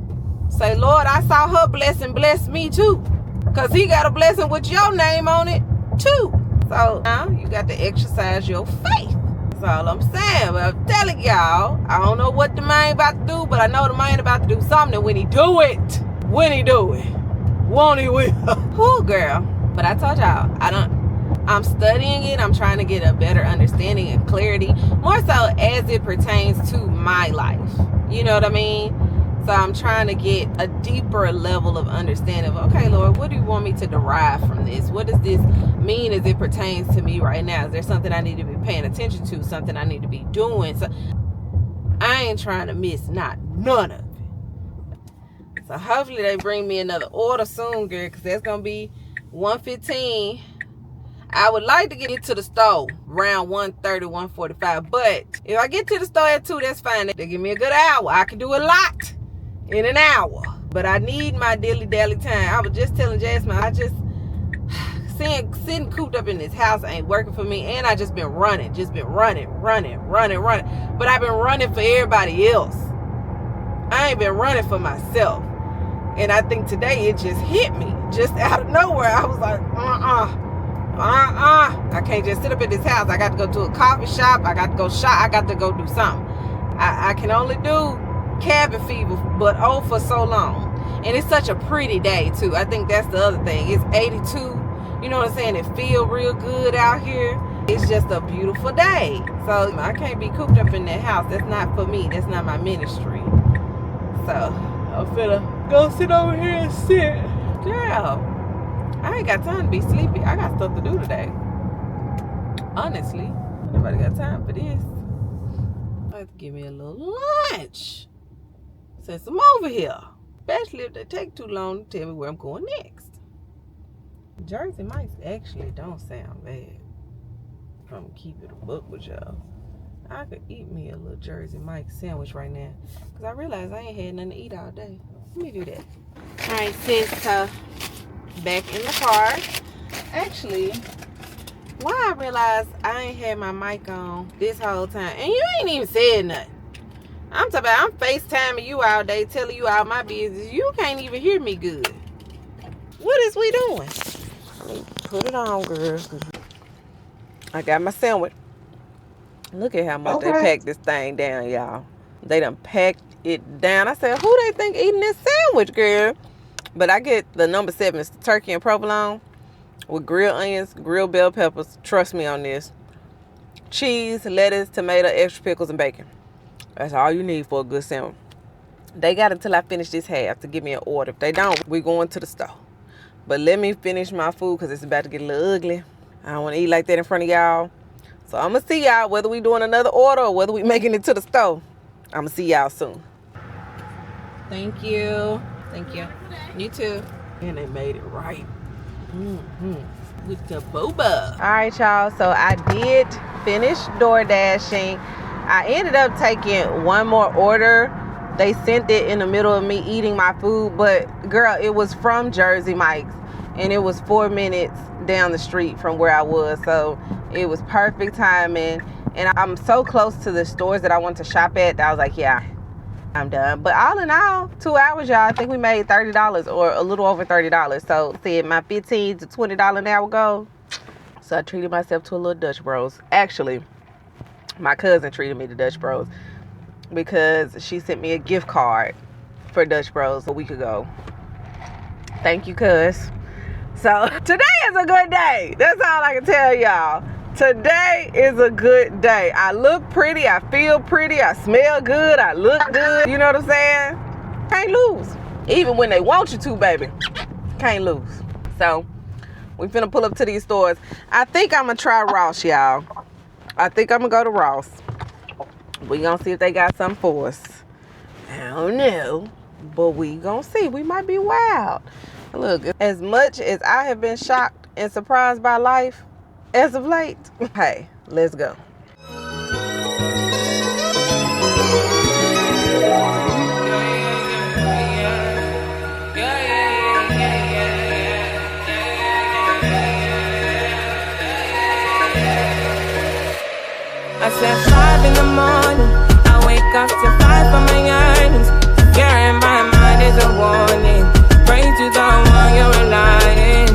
Speaker 1: Say, Lord, I saw her blessing bless me too. Because he got a blessing with your name on it too. So now you got to exercise your faith. That's all I'm saying. But I'm telling y'all, I don't know what the man about to do, but I know the man about to do something. When he do it, won't he will? Whoo, girl. But I told y'all, I'm studying it. I'm trying to get a better understanding and clarity, more so as it pertains to my life. You know what I mean? So I'm trying to get a deeper level of understanding of, okay, Lord, what do you want me to derive from this? What does this mean as it pertains to me right now? Is there something I need to be paying attention to? Something I need to be doing? So I ain't trying to miss none of it. So hopefully they bring me another order soon, girl, because that's going to be 1:15. I would like to get to the store around 1:30, 1:45. But if I get to the store at 2, that's fine. They give me a good hour. I can do a lot in an hour. But I need my dilly-dally time. I was just telling Jasmine, I just sitting cooped up in this house ain't working for me. And I just been running. But I've been running for everybody else. I ain't been running for myself. And I think today it just hit me. Just out of nowhere. I was like, I can't just sit up in this house. I got to go to a coffee shop. I got to go shop. I got to go do something. I can only do cabin fever, but for so long. And it's such a pretty day too. I think that's the other thing. It's 82. You know what I'm saying? It feels real good out here. It's just a beautiful day. So I can't be cooped up in that house. That's not for me. That's not my ministry. So I'm finna go sit over here and sit. Girl, I ain't got time to be sleepy. I got stuff to do today. Honestly, nobody got time for this. I have to give me a little lunch since I'm over here. Especially if they take too long to tell me where I'm going next. Jersey Mike's actually don't sound bad. I'm gonna keep it a buck with y'all. I could eat me a little Jersey Mike's sandwich right now. Because I realized I ain't had nothing to eat all day. Let me do that. Alright, sis, so back in the car. Actually, why I realized I ain't had my mic on this whole time. And you ain't even said nothing. I'm talking about I'm FaceTiming you all day, telling you all my business. You can't even hear me good. What is we doing? Let me put it on, girl. I got my sandwich. Look at how much they packed this thing down, y'all. They done packed it down. I said, who they think eating this sandwich, girl? But I get the number 7. It's the turkey and provolone with grilled onions, grilled bell peppers. Trust me on this. Cheese, lettuce, tomato, extra pickles, and bacon. That's all you need for a good sandwich. They got until I finish this half to give me an order. If they don't, we're going to the store. But let me finish my food because it's about to get a little ugly. I don't want to eat like that in front of y'all. So I'm going to see y'all whether we doing another order or whether we making it to the store. I'm going to see y'all soon. Thank you. Thank you. You too. And they made it right. With the boba. All right, y'all. So I did finish door dashing. I ended up taking one more order. They sent it in the middle of me eating my food. But, girl, it was from Jersey Mike's. And it was 4 minutes down the street from where I was. So it was perfect timing. And I'm so close to the stores that I want to shop at that I was like, yeah, I'm done. But all in all, 2 hours, y'all, I think we made $30 or a little over $30. So said my $15 to $20 an hour goal. So I treated myself to a little Dutch Bros. Actually, my cousin treated me to Dutch Bros because she sent me a gift card for Dutch Bros a week ago. Thank you, cuz. So today is a good day. That's all I can tell y'all. Today is a good day. I look pretty. I feel pretty. I smell good. I look good. You know what I'm saying? Can't lose. Even when they want you to, baby. Can't lose. So we finna pull up to these stores. I think I'm gonna try Ross, y'all. I think I'm gonna go to Ross. We gonna see if they got something for us. I don't know, but we gonna see. We might be wild. Look, as much as I have been shocked and surprised by life as of late, hey, let's go.
Speaker 4: I said 5 in the morning, I wake up to 5 for my earnings. Fear in my mind is a warning. Pray to the one you're relying.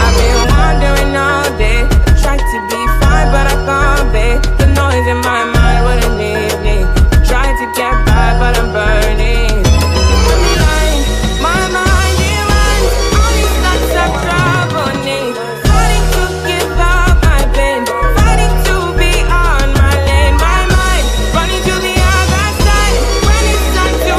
Speaker 4: I've been wandering all day. Try to be fine, but I can't be. The noise in my mind wouldn't leave me. Try to get by, but I'm burning. I'm lying, my mind it runs. All these thoughts are troubling. Fighting to give up my pain. Fighting to be on my lane. My mind running to the other side. When it's time to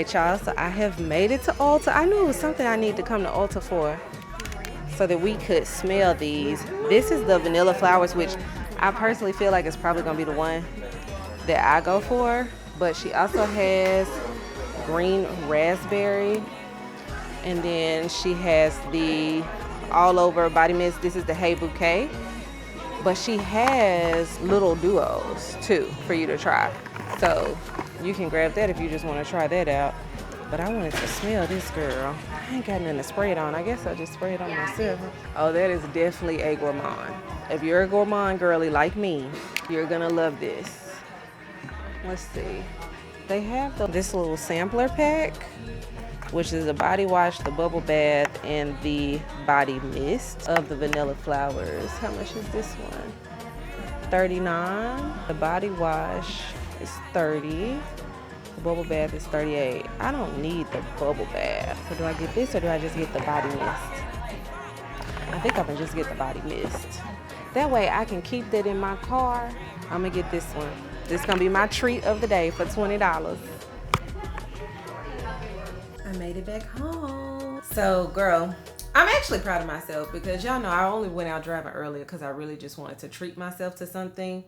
Speaker 1: right, y'all, so I have made it to Ulta. I knew it was something I need to come to Ulta for so that we could smell these. This is the vanilla flowers, which I personally feel like it's probably gonna be the one that I go for, but she also has green raspberry, and then she has the all over body mist. This is the Hey Bouquet, but she has little duos too for you to try, so you can grab that if you just want to try that out. But I wanted to smell this, girl. I ain't got nothing to spray it on. I guess I'll just spray it on myself. Oh, that is definitely a gourmand. If you're a gourmand girly like me, you're gonna love this. Let's see. They have this little sampler pack, which is the body wash, the bubble bath, and the body mist of the vanilla flowers. How much is this one? $39. The body wash is $30. The bubble bath is $38. I don't need the bubble bath. So do I get this or do I just get the body mist? I think I can just get the body mist. That way I can keep that in my car. I'm gonna get this one. This is gonna be my treat of the day for $20. I made it back home. So girl, I'm actually proud of myself because y'all know I only went out driving earlier because I really just wanted to treat myself to something.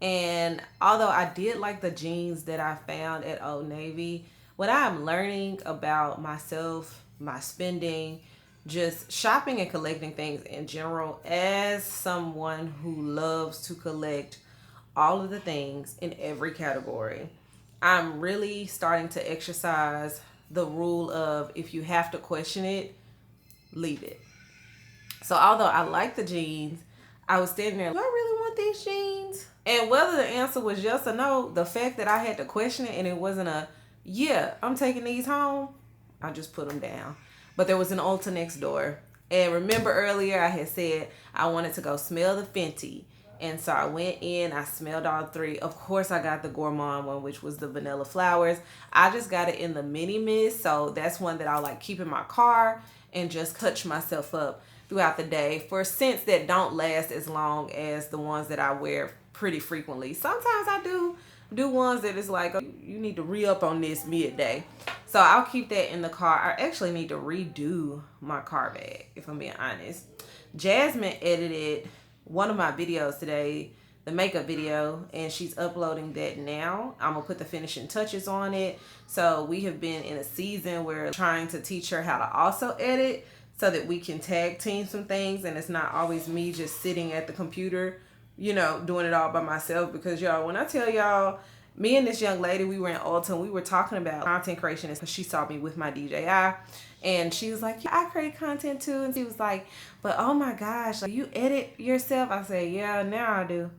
Speaker 1: And although I did like the jeans that I found at Old Navy, what I'm learning about myself, my spending, just shopping and collecting things in general, as someone who loves to collect all of the things in every category, I'm really starting to exercise the rule of if you have to question it, leave it. So although I like the jeans, I was standing there, do I really want these jeans? And whether the answer was yes or no, the fact that I had to question it and it wasn't a, yeah, I'm taking these home, I just put them down. But there was an Ulta next door. And remember earlier I had said I wanted to go smell the Fenty. And so I went in, I smelled all three. Of course I got the gourmand one, which was the vanilla flowers. I just got it in the mini mist. So that's one that I'll like keep in my car and just touch myself up throughout the day for scents that don't last as long as the ones that I wear pretty frequently. Sometimes I do ones that is like, oh, you need to re-up on this midday. So I'll keep that in the car. I actually need to redo my car bag, if I'm being honest. Jasmine edited one of my videos today, the makeup video, and she's uploading that now. I'm gonna put the finishing touches on it. So we have been in a season where I'm trying to teach her how to also edit so that we can tag team some things and it's not always me just sitting at the computer, you know, doing it all by myself. Because y'all, when I tell y'all, me and this young lady, we were in Ulta and we were talking about content creation because she saw me with my DJI and she was like, yeah, I create content too. And she was like, but oh my gosh, like, you edit yourself? I said, yeah, now I do.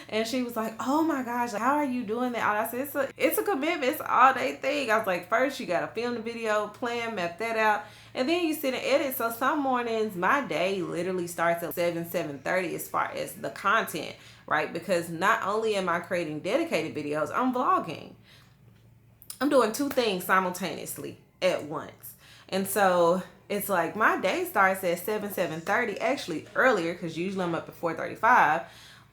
Speaker 1: And she was like, oh my gosh, like, how are you doing that? I said, it's a commitment, it's an all day thing. I was like, first you gotta film the video, plan, map that out, and then you sit and edit. So some mornings my day literally starts at 7:30 as far as the content, right? Because not only am I creating dedicated videos, I'm vlogging. I'm doing two things simultaneously at once. And so it's like my day starts at 7:30, actually earlier because usually I'm up at 4:35.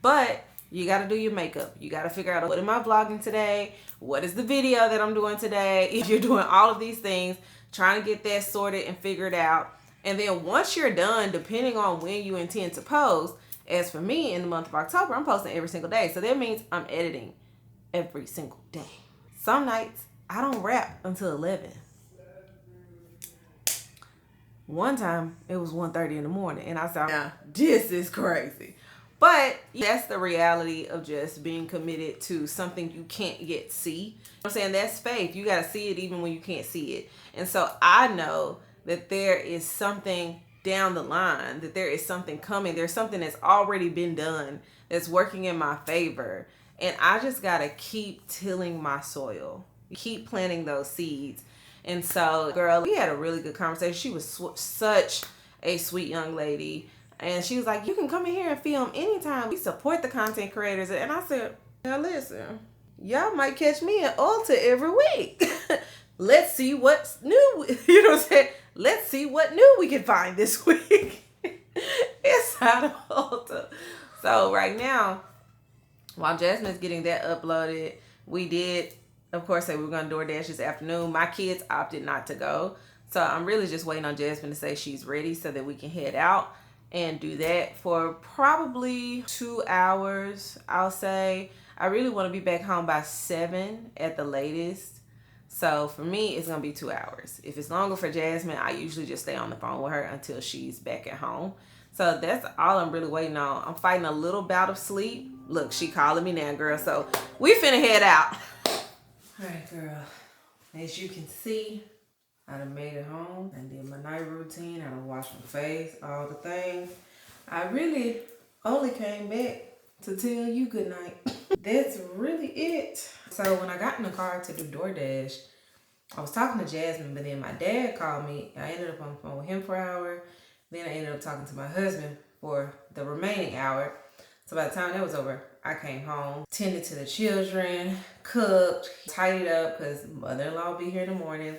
Speaker 1: But you got to do your makeup. You got to figure out what am I vlogging today? What is the video that I'm doing today? If you're doing all of these things, trying to get that sorted and figured out. And then once you're done, depending on when you intend to post, as for me in the month of October, I'm posting every single day. So that means I'm editing every single day. Some nights I don't wrap until 11. One time it was 1:30 in the morning and I said, nah, this is crazy. But that's the reality of just being committed to something you can't yet see. I'm saying that's faith. You got to see it even when you can't see it. And so I know that there is something down the line, that there is something coming. There's something that's already been done that's working in my favor. And I just got to keep tilling my soil, keep planting those seeds. And so, girl, we had a really good conversation. She was such a sweet young lady. And she was like, you can come in here and film anytime. We support the content creators. And I said, now listen, y'all might catch me at Ulta every week. Let's see what's new. You know what I'm saying? Let's see what new we can find this week inside of Ulta. So right now, while Jasmine's getting that uploaded, we did of course, say we were going to DoorDash this afternoon. My kids opted not to go. So I'm really just waiting on Jasmine to say she's ready so that we can head out and do that for probably 2 hours, I'll say. I really want to be back home by 7 at the latest. So for me, it's going to be 2 hours. If it's longer for Jasmine, I usually just stay on the phone with her until she's back at home. So that's all I'm really waiting on. I'm fighting a little bout of sleep. Look, she calling me now, girl. So we finna head out. All right, girl. As you can see, I done made it home and did my night routine. I done washed my face, all the things. I really only came back to tell you good night. That's really it. So when I got in the car to do DoorDash, I was talking to Jasmine, but then my dad called me. I ended up on the phone with him for an hour. Then I ended up talking to my husband for the remaining hour. So by the time that was over, I came home, tended to the children, cooked, tidied up because mother-in-law will be here in the morning.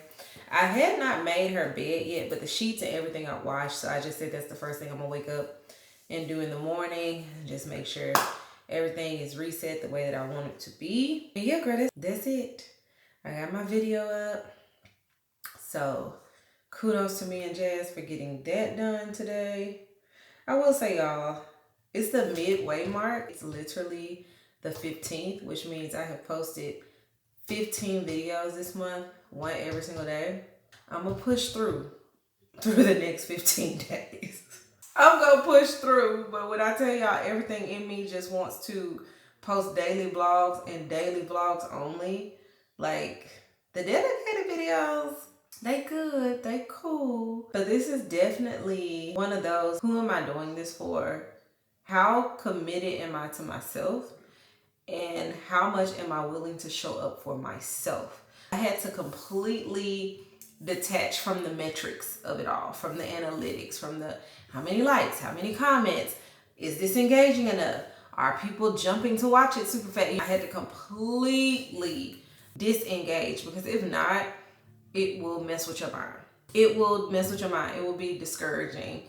Speaker 1: I had not made her bed yet, but the sheets and everything I washed. So I just said that's the first thing I'm going to wake up and do in the morning. Just make sure everything is reset the way that I want it to be. And yeah, girl, that's it. I got my video up. So kudos to me and Jazz for getting that done today. I will say, y'all, it's the midway mark. It's literally the 15th, which means I have posted 15 videos this month, one every single day. I'm going to push through the next 15 days. I'm going to push through, but when I tell y'all, everything in me just wants to post daily vlogs and daily vlogs only. Like, the dedicated videos, they good, they cool. But this is definitely one of those, who am I doing this for? How committed am I to myself? And how much am I willing to show up for myself? I had to completely detach from the metrics of it all, from the analytics, from the how many likes, how many comments, is this engaging enough? Are people jumping to watch it super fast? I had to completely disengage, because if not, it will mess with your mind. It will mess with your mind. It will be discouraging.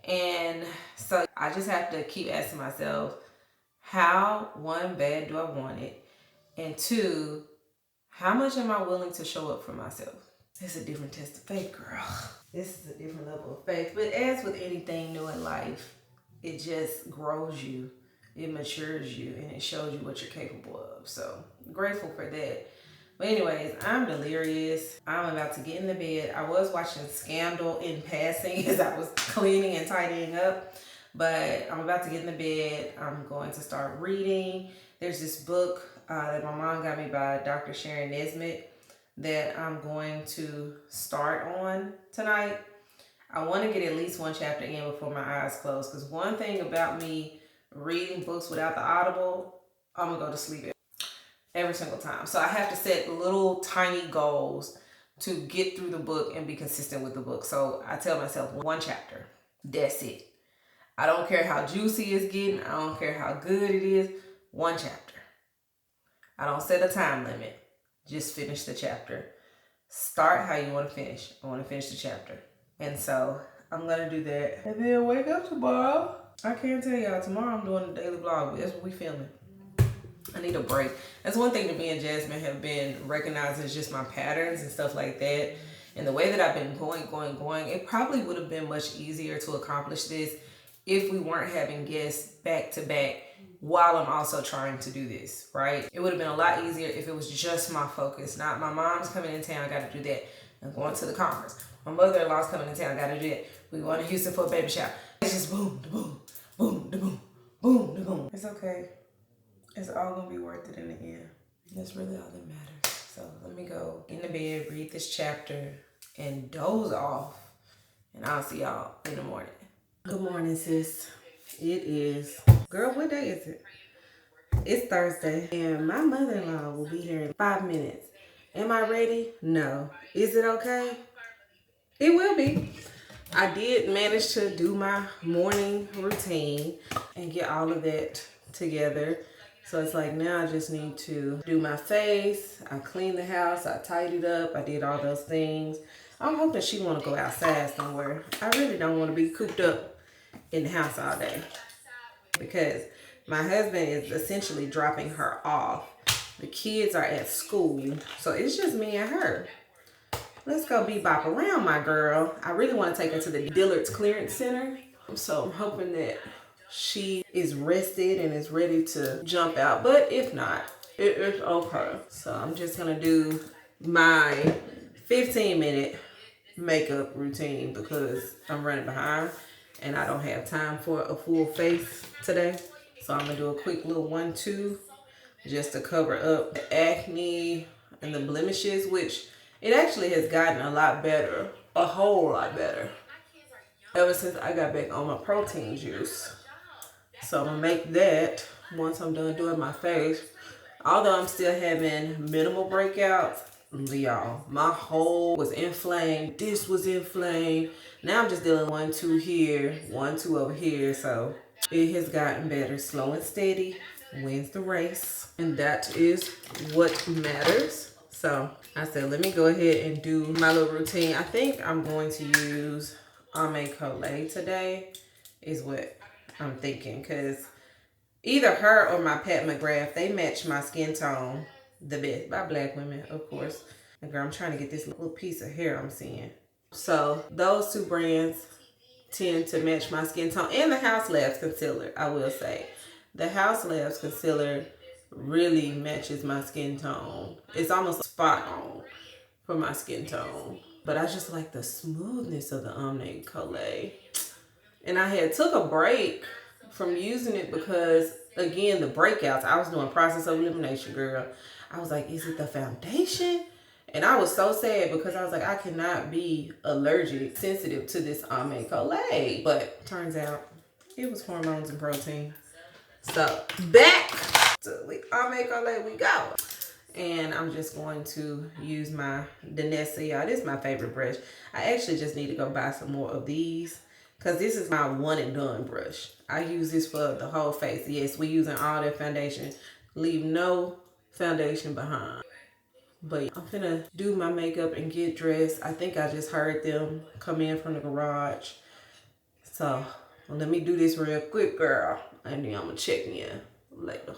Speaker 1: And so I just have to keep asking myself, how, one, bad do I want it? And two, how much am I willing to show up for myself? It's a different test of faith, girl. This is a different level of faith. But as with anything new in life, it just grows you. It matures you, and it shows you what you're capable of. So grateful for that. But anyways, I'm delirious. I'm about to get in the bed. I was watching Scandal in passing as I was cleaning and tidying up. But I'm about to get in the bed. I'm going to start reading. There's this book that my mom got me by Dr. Sharon Nesbitt that I'm going to start on tonight. I want to get at least one chapter in before my eyes close. Because one thing about me reading books without the Audible, I'm going to go to sleep every single time. So I have to set little tiny goals to get through the book and be consistent with the book. So I tell myself one chapter. That's it. I don't care how juicy it's getting. I don't care how good it is. One chapter. I don't set a time limit. Just finish the chapter. Start how you want to finish. I want to finish the chapter. And so I'm going to do that. And then wake up tomorrow. I can't tell y'all. Tomorrow I'm doing a daily vlog. But that's what we filming. I need a break. That's one thing that me and Jasmine have been recognizing, is just my patterns and stuff like that. And the way that I've been going, it probably would have been much easier to accomplish this if we weren't having guests back to back while I'm also trying to do this, right? It would have been a lot easier if it was just my focus. Not my mom's coming in town, I got to do that. I'm going to the conference. My mother-in-law's coming in town, I got to do that. We're going to Houston for a baby shower. It's just boom, da boom, boom, da boom, boom, da boom. It's okay. It's all going to be worth it in the end. That's really all that matters. So let me go in the bed, read this chapter, and doze off. And I'll see y'all in the morning. Good morning, sis. It is, girl, what day is it? It's Thursday, and my mother-in-law will be here in 5 minutes. Am I ready? No. Is it okay? It will be. I did manage to do my morning routine and get all of that together. So it's like now I just need to do my face. I cleaned the house. I tidied up. I did all those things. I'm hoping she want to go outside somewhere. I really don't want to be cooped up in the house all day, because my husband is essentially dropping her off The kids are at school, so it's just me and her. Let's go bebop around, my girl. I really want to take her to the Dillard's Clearance Center. So I'm hoping that she is rested and is ready to jump out. But if not, it is okay. So I'm just going to do my 15-minute makeup routine because I'm running behind and I don't have time for a full face today. So I'm going to do a quick little 1-2 just to cover up the acne and the blemishes, which it actually has gotten a lot better, a whole lot better, ever since I got back on my protein juice. So I'm gonna make that once I'm done doing my face. Although I'm still having minimal breakouts, y'all, my whole was inflamed. This was inflamed. Now I'm just dealing 1-2 here, 1-2 over here. So it has gotten better, slow and steady. Wins the race, and that is what matters. So I said, let me go ahead and do my little routine. I think I'm going to use Ame Collet today is what I'm thinking, because either her or my Pat McGrath, they match my skin tone the best. By Black women, of course. And girl, I'm trying to get this little piece of hair I'm seeing. So those two brands tend to match my skin tone, and the House Labs concealer, I will say. The House Labs concealer really matches my skin tone. It's almost spot on for my skin tone. But I just like the smoothness of the Ame Collet. And I had took a break from using it because, again, the breakouts. I was doing process of elimination, girl. I was like, is it the foundation? And I was so sad because I was like, I cannot be allergic, sensitive to this Ame Collet. But turns out it was hormones and protein. So back to the Ame Collet we go. And I'm just going to use my Danessa. Y'all, this is my favorite brush. I actually just need to go buy some more of these because this is my one and done brush. I use this for the whole face. Yes, we using all that foundation. Leave no foundation behind. But I'm finna do my makeup and get dressed. I think I just heard them come in from the garage. So let me do this real quick, girl. And then I'm gonna check in later.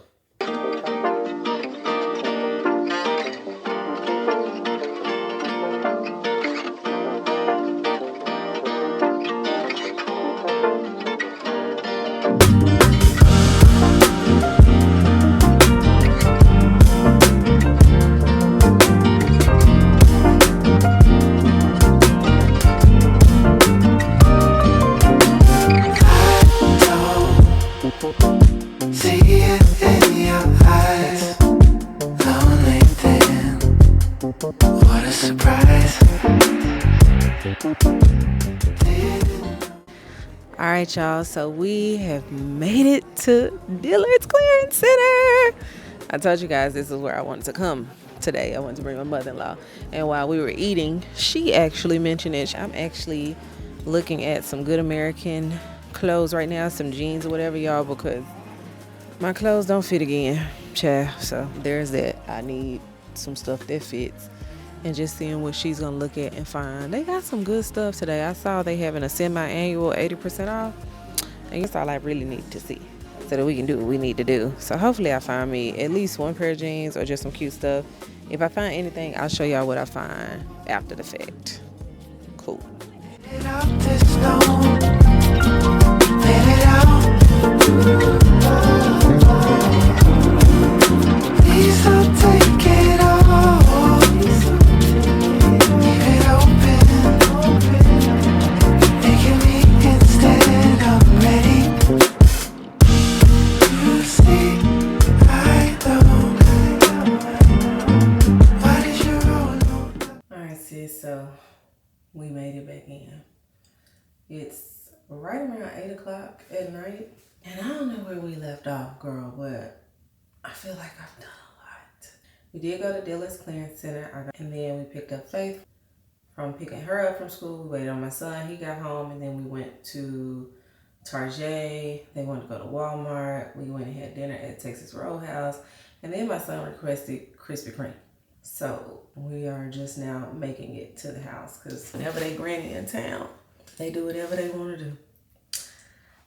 Speaker 1: All right, y'all, so we have made it to Dillard's Clearance Center. I told you guys this is where I wanted to come today. I wanted to bring my mother-in-law. And while we were eating, she actually mentioned it. I'm actually looking at some Good American clothes right now, some jeans or whatever, y'all, because my clothes don't fit again, child. So there's that. I need some stuff that fits. And just seeing what she's gonna look at and find. They got some good stuff today. I saw they having a semi-annual 80% off. And that's all I really need to see so that we can do what we need to do. So hopefully I find me at least one pair of jeans or just some cute stuff. If I find anything, I'll show y'all what I find after the fact. Cool. Please don't take it all. So we made it back in. It's right around 8 o'clock at night. And I don't know where we left off, girl, but I feel like I've done a lot. We did go to Dillard's Clearance Center, and then we picked up Faith from picking her up from school. We waited on my son. He got home, and then we went to Target. They wanted to go to Walmart. We went and had dinner at Texas Roadhouse. And then my son requested Krispy Kreme. So we are just now making it to the house because whenever they granny in town, they do whatever they want to do.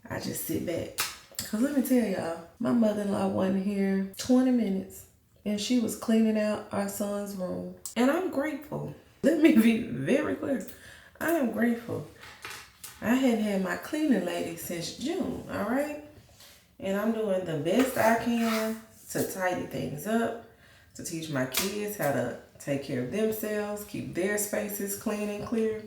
Speaker 1: I just sit back. Because let me tell y'all, my mother-in-law wasn't here 20 minutes and she was cleaning out our son's room. And I'm grateful. Let me be very clear. I am grateful. I hadn't had my cleaning lady since June, all right? And I'm doing the best I can to tidy things up, to teach my kids how to take care of themselves, keep their spaces clean and clear.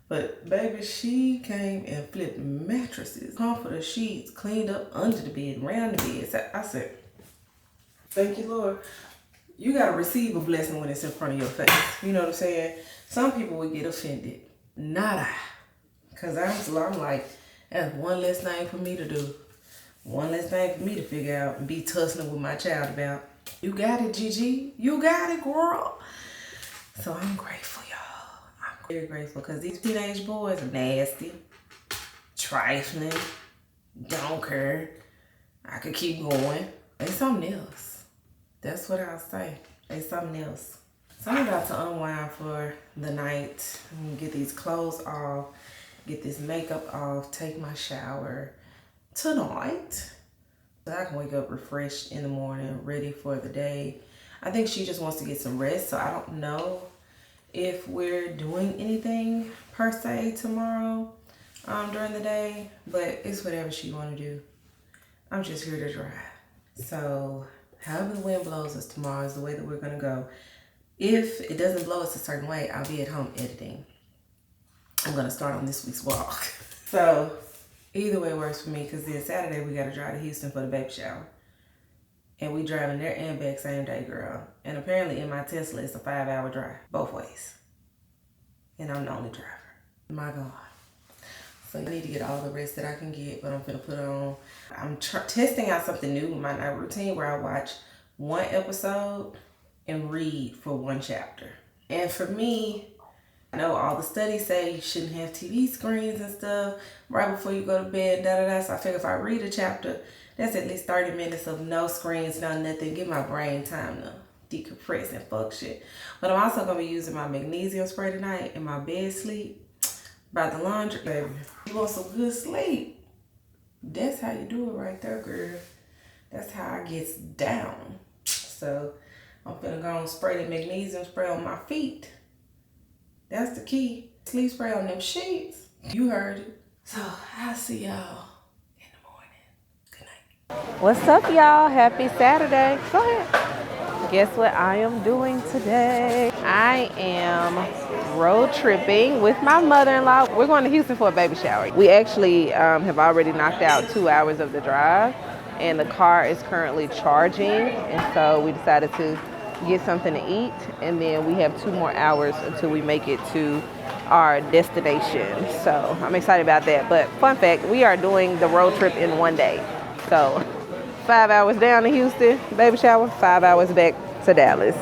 Speaker 1: But baby, she came and flipped mattresses, comforter sheets, cleaned up under the bed, around the bed. So I said, thank you, Lord. You got to receive a blessing when it's in front of your face. You know what I'm saying? Some people would get offended. Not I. Because I'm like, that's one less thing for me to do. One less thing for me to figure out and be tussling with my child about. You got it, Gigi. You got it, girl. So I'm grateful, y'all. I'm very grateful because these teenage boys are nasty, trifling, don't care. I could keep going. They something else. That's what I'll say. They something else. So I'm about to unwind for the night. I'm gonna get these clothes off, get this makeup off, take my shower tonight. So I can wake up refreshed in the morning, ready for the day. I think she just wants to get some rest, so I don't know if we're doing anything per se tomorrow during the day, but it's whatever she want to do. I'm just here to drive. So however the wind blows us tomorrow is the way that we're gonna go. If it doesn't blow us a certain way, I'll be at home editing. I'm gonna start on this week's vlog. So either way works for me, because then Saturday we gotta drive to Houston for the baby shower. And we driving there and back same day, girl. And apparently in my Tesla, it's a 5-hour drive, both ways. And I'm the only driver. My God. So I need to get all the rest that I can get, but I'm gonna put on. I'm testing out something new with my night routine where I watch one episode and read for one chapter. And for me, I know all the studies say you shouldn't have TV screens and stuff right before you go to bed, So I figure if I read a chapter, that's at least 30 minutes of no screens, no nothing. Give my brain time to decompress and fuck shit. But I'm also gonna be using my magnesium spray tonight in my bed sleep by the laundry, baby. You want some good sleep? That's how you do it right there, girl. That's how I gets down. So I'm finna go and spray the magnesium spray on my feet. That's the key. Sleep spray on them sheets. You heard it. So I'll see y'all in the morning. Good night. What's up, y'all? Happy Saturday. Go ahead. Guess what I am doing today? I am road tripping with my mother-in-law. We're going to Houston for a baby shower. We actually have already knocked out 2 hours of the drive, and the car is currently charging. And so we decided to get something to eat, and then we have 2 more hours until we make it to our destination. So I'm excited about that. But fun fact, we are doing the road trip in one day. So 5 hours down to Houston, baby shower, 5 hours back to Dallas.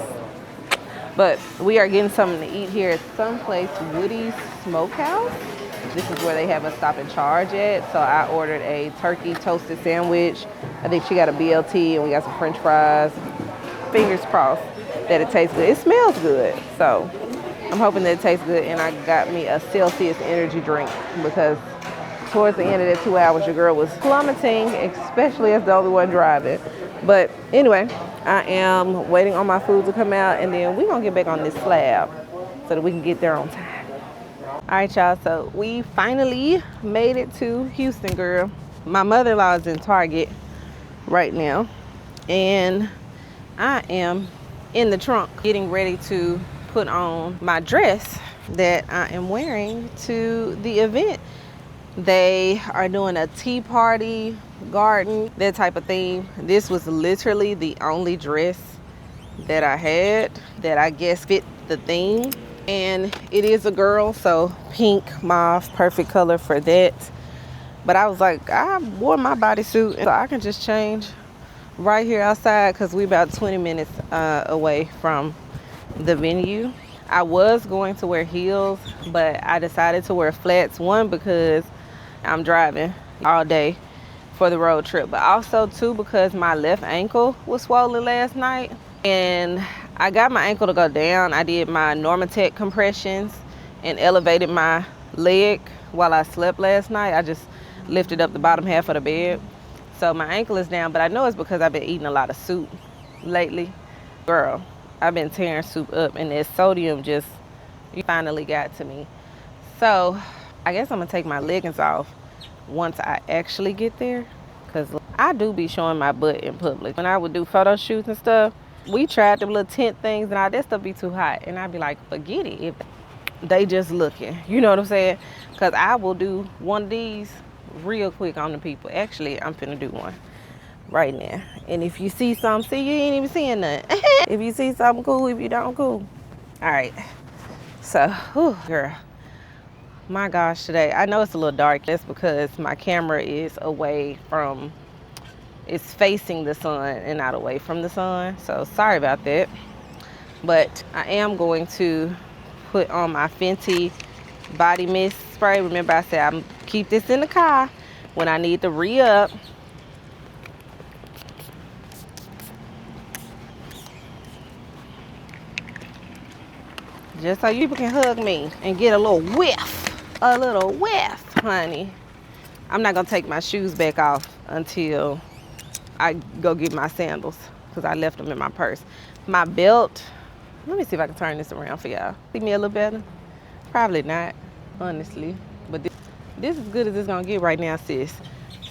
Speaker 1: But we are getting something to eat here at someplace, Woody's Smokehouse. This is where they have a stop and charge at. So I ordered a turkey toasted sandwich. I think she got a BLT, and we got some French fries. Fingers crossed that it tastes good. It smells good, so I'm hoping that it tastes good. And I got me a Celsius energy drink because towards the end of that 2 hours, your girl was plummeting, especially as the only one driving. But anyway, I am waiting on my food to come out, and then we're gonna get back on this slab so that we can get there on time. All right, y'all, so we finally made it to Houston, girl. My mother-in-law is in Target right now, and I am in the trunk getting ready to put on my dress that I am wearing to the event. They are doing a tea party, garden, that type of theme. This was literally the only dress that I had that I guess fit the theme. And it is a girl, so pink, mauve, perfect color for that. But I was like, I wore my bodysuit, so I can just change right here outside because we're about 20 minutes away from the venue. I was going to wear heels, but I decided to wear flats. One, because I'm driving all day for the road trip, but also two, because my left ankle was swollen last night, and I got my ankle to go down. I did my Normatec compressions and elevated my leg while I slept last night. I just lifted up the bottom half of the bed. So my ankle is down, but I know it's because I've been eating a lot of soup lately. Girl, I've been tearing soup up and that sodium just finally got to me. So I guess I'm gonna take my leggings off once I actually get there, because I do be showing my butt in public. When I would do photo shoots and stuff, we tried them little tent things and all that stuff be too hot. And I'd be like, forget it if they just looking. You know what I'm saying? Because I will do one of these real quick on the people. Actually, I'm finna do one right now. And if you see something, see, you ain't even seeing nothing. If you see something, cool. If you don't, cool. All right. So, whew, girl. My gosh, today, I know it's a little dark. That's because my camera is away from, it's facing the sun and not away from the sun. So sorry about that. But I am going to put on my Fenty body mist spray. Remember I said I'm keep this in the car when I need to re-up. Just so you can hug me and get a little whiff. A little whiff, honey. I'm not gonna take my shoes back off until I go get my sandals because I left them in my purse. My belt, let me see if I can turn this around for y'all. See me a little better? Probably not, honestly. But this is as good as it's gonna get right now, sis.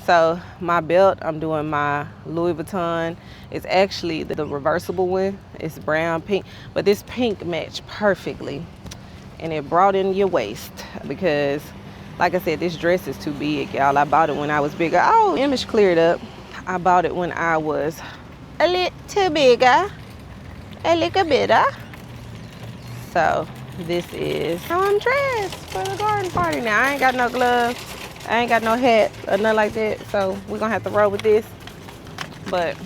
Speaker 1: So my belt, I'm doing my Louis Vuitton. It's actually the reversible one. It's brown, pink, but this pink matched perfectly. And it brought in your waist because, like I said, this dress is too big, y'all. I bought it when I was bigger. Oh, image cleared up. I bought it when I was a little bigger, a little bitter. So this is how I'm dressed for the garden party. Now I ain't got no gloves, I ain't got no hat or nothing like that. So we're gonna have to roll with this. But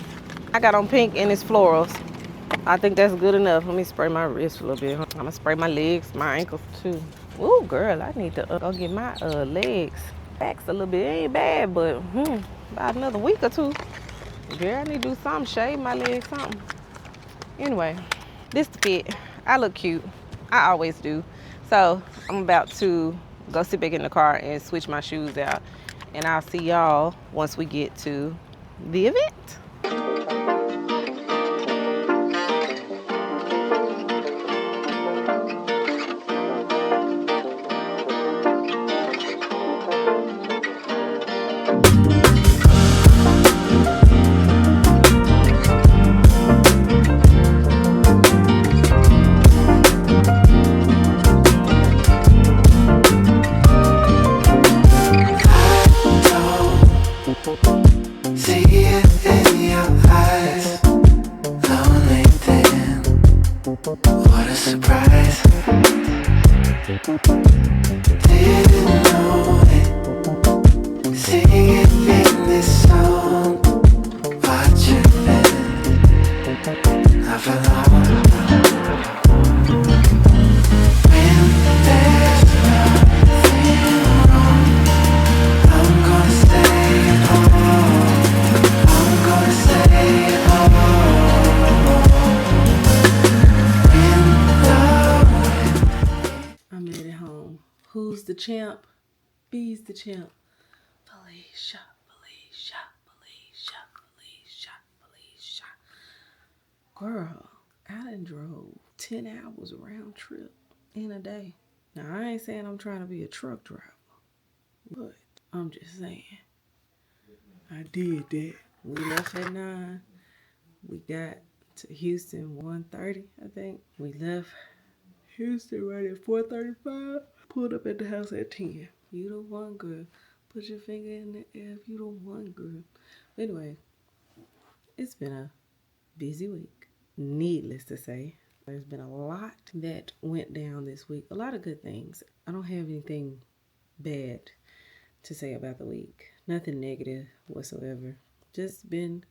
Speaker 1: I got on pink and it's florals. I think that's good enough. Let me spray my wrist a little bit. I'm gonna spray my legs, my ankles too. Ooh, girl, I need to go get my legs waxed a little bit. It ain't bad, but about another week or two. Girl, I need to do something, shave my legs, something. Anyway, this the fit. I look cute. I always do. So I'm about to go sit back in the car and switch my shoes out. And I'll see y'all once we get to the event.
Speaker 6: See it in your eyes, lonely then. What a surprise. Didn't know it. Sing it in this song. Watch it then. I fell off. When there's nothing wrong, I'm gonna stay at home. I'm gonna stay at home.
Speaker 1: I made it home. Who's the champ? B's the champ. Felicia, Felicia, Felicia, Felicia, Felicia. Girl, I done drove 10 hours round trip in a day. Now, I ain't saying I'm trying to be a truck driver, but I'm just saying I did that. We left at 9. We got to Houston 1:30, I think. We left Houston right at 4:35. Pulled up at the house at 10. You the one, girl. Put your finger in the air if you the one, girl. Anyway, it's been a busy week. Needless to say, there's been a lot that went down this week. A lot of good things. I don't have anything bad to say about the week. Nothing negative whatsoever. Just been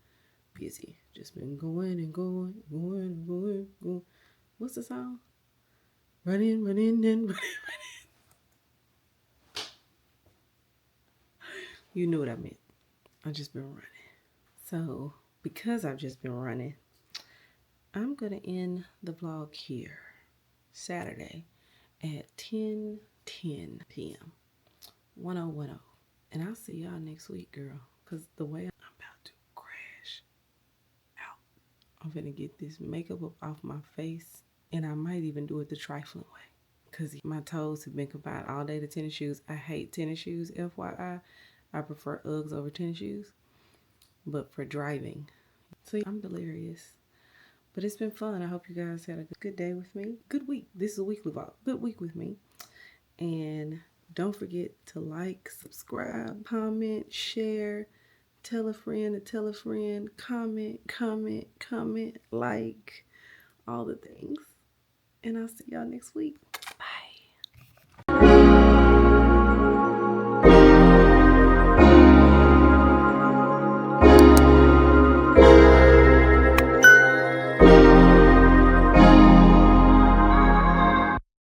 Speaker 1: busy. Just been going and going, going and going, going. What's the song? Running, running, and running. You knew what I meant. I've just been running. So, because I've just been running, I'm going to end the vlog here, Saturday at 10:10 p.m. 1010. And I'll see y'all next week, girl. Because the way I'm about to crash out I'm gonna get this makeup up off my face, and I might even do it the trifling way, because my toes have been confined all day to tennis shoes. I hate tennis shoes, FYI. I prefer Uggs over tennis shoes, but for driving. So I'm delirious. But it's been fun. I hope you guys had a good day with me. Good week. This is a weekly vlog. Good week with me. And don't forget to like, subscribe, comment, share, tell a friend to tell a friend, comment, like, all the things. And I'll see y'all next week.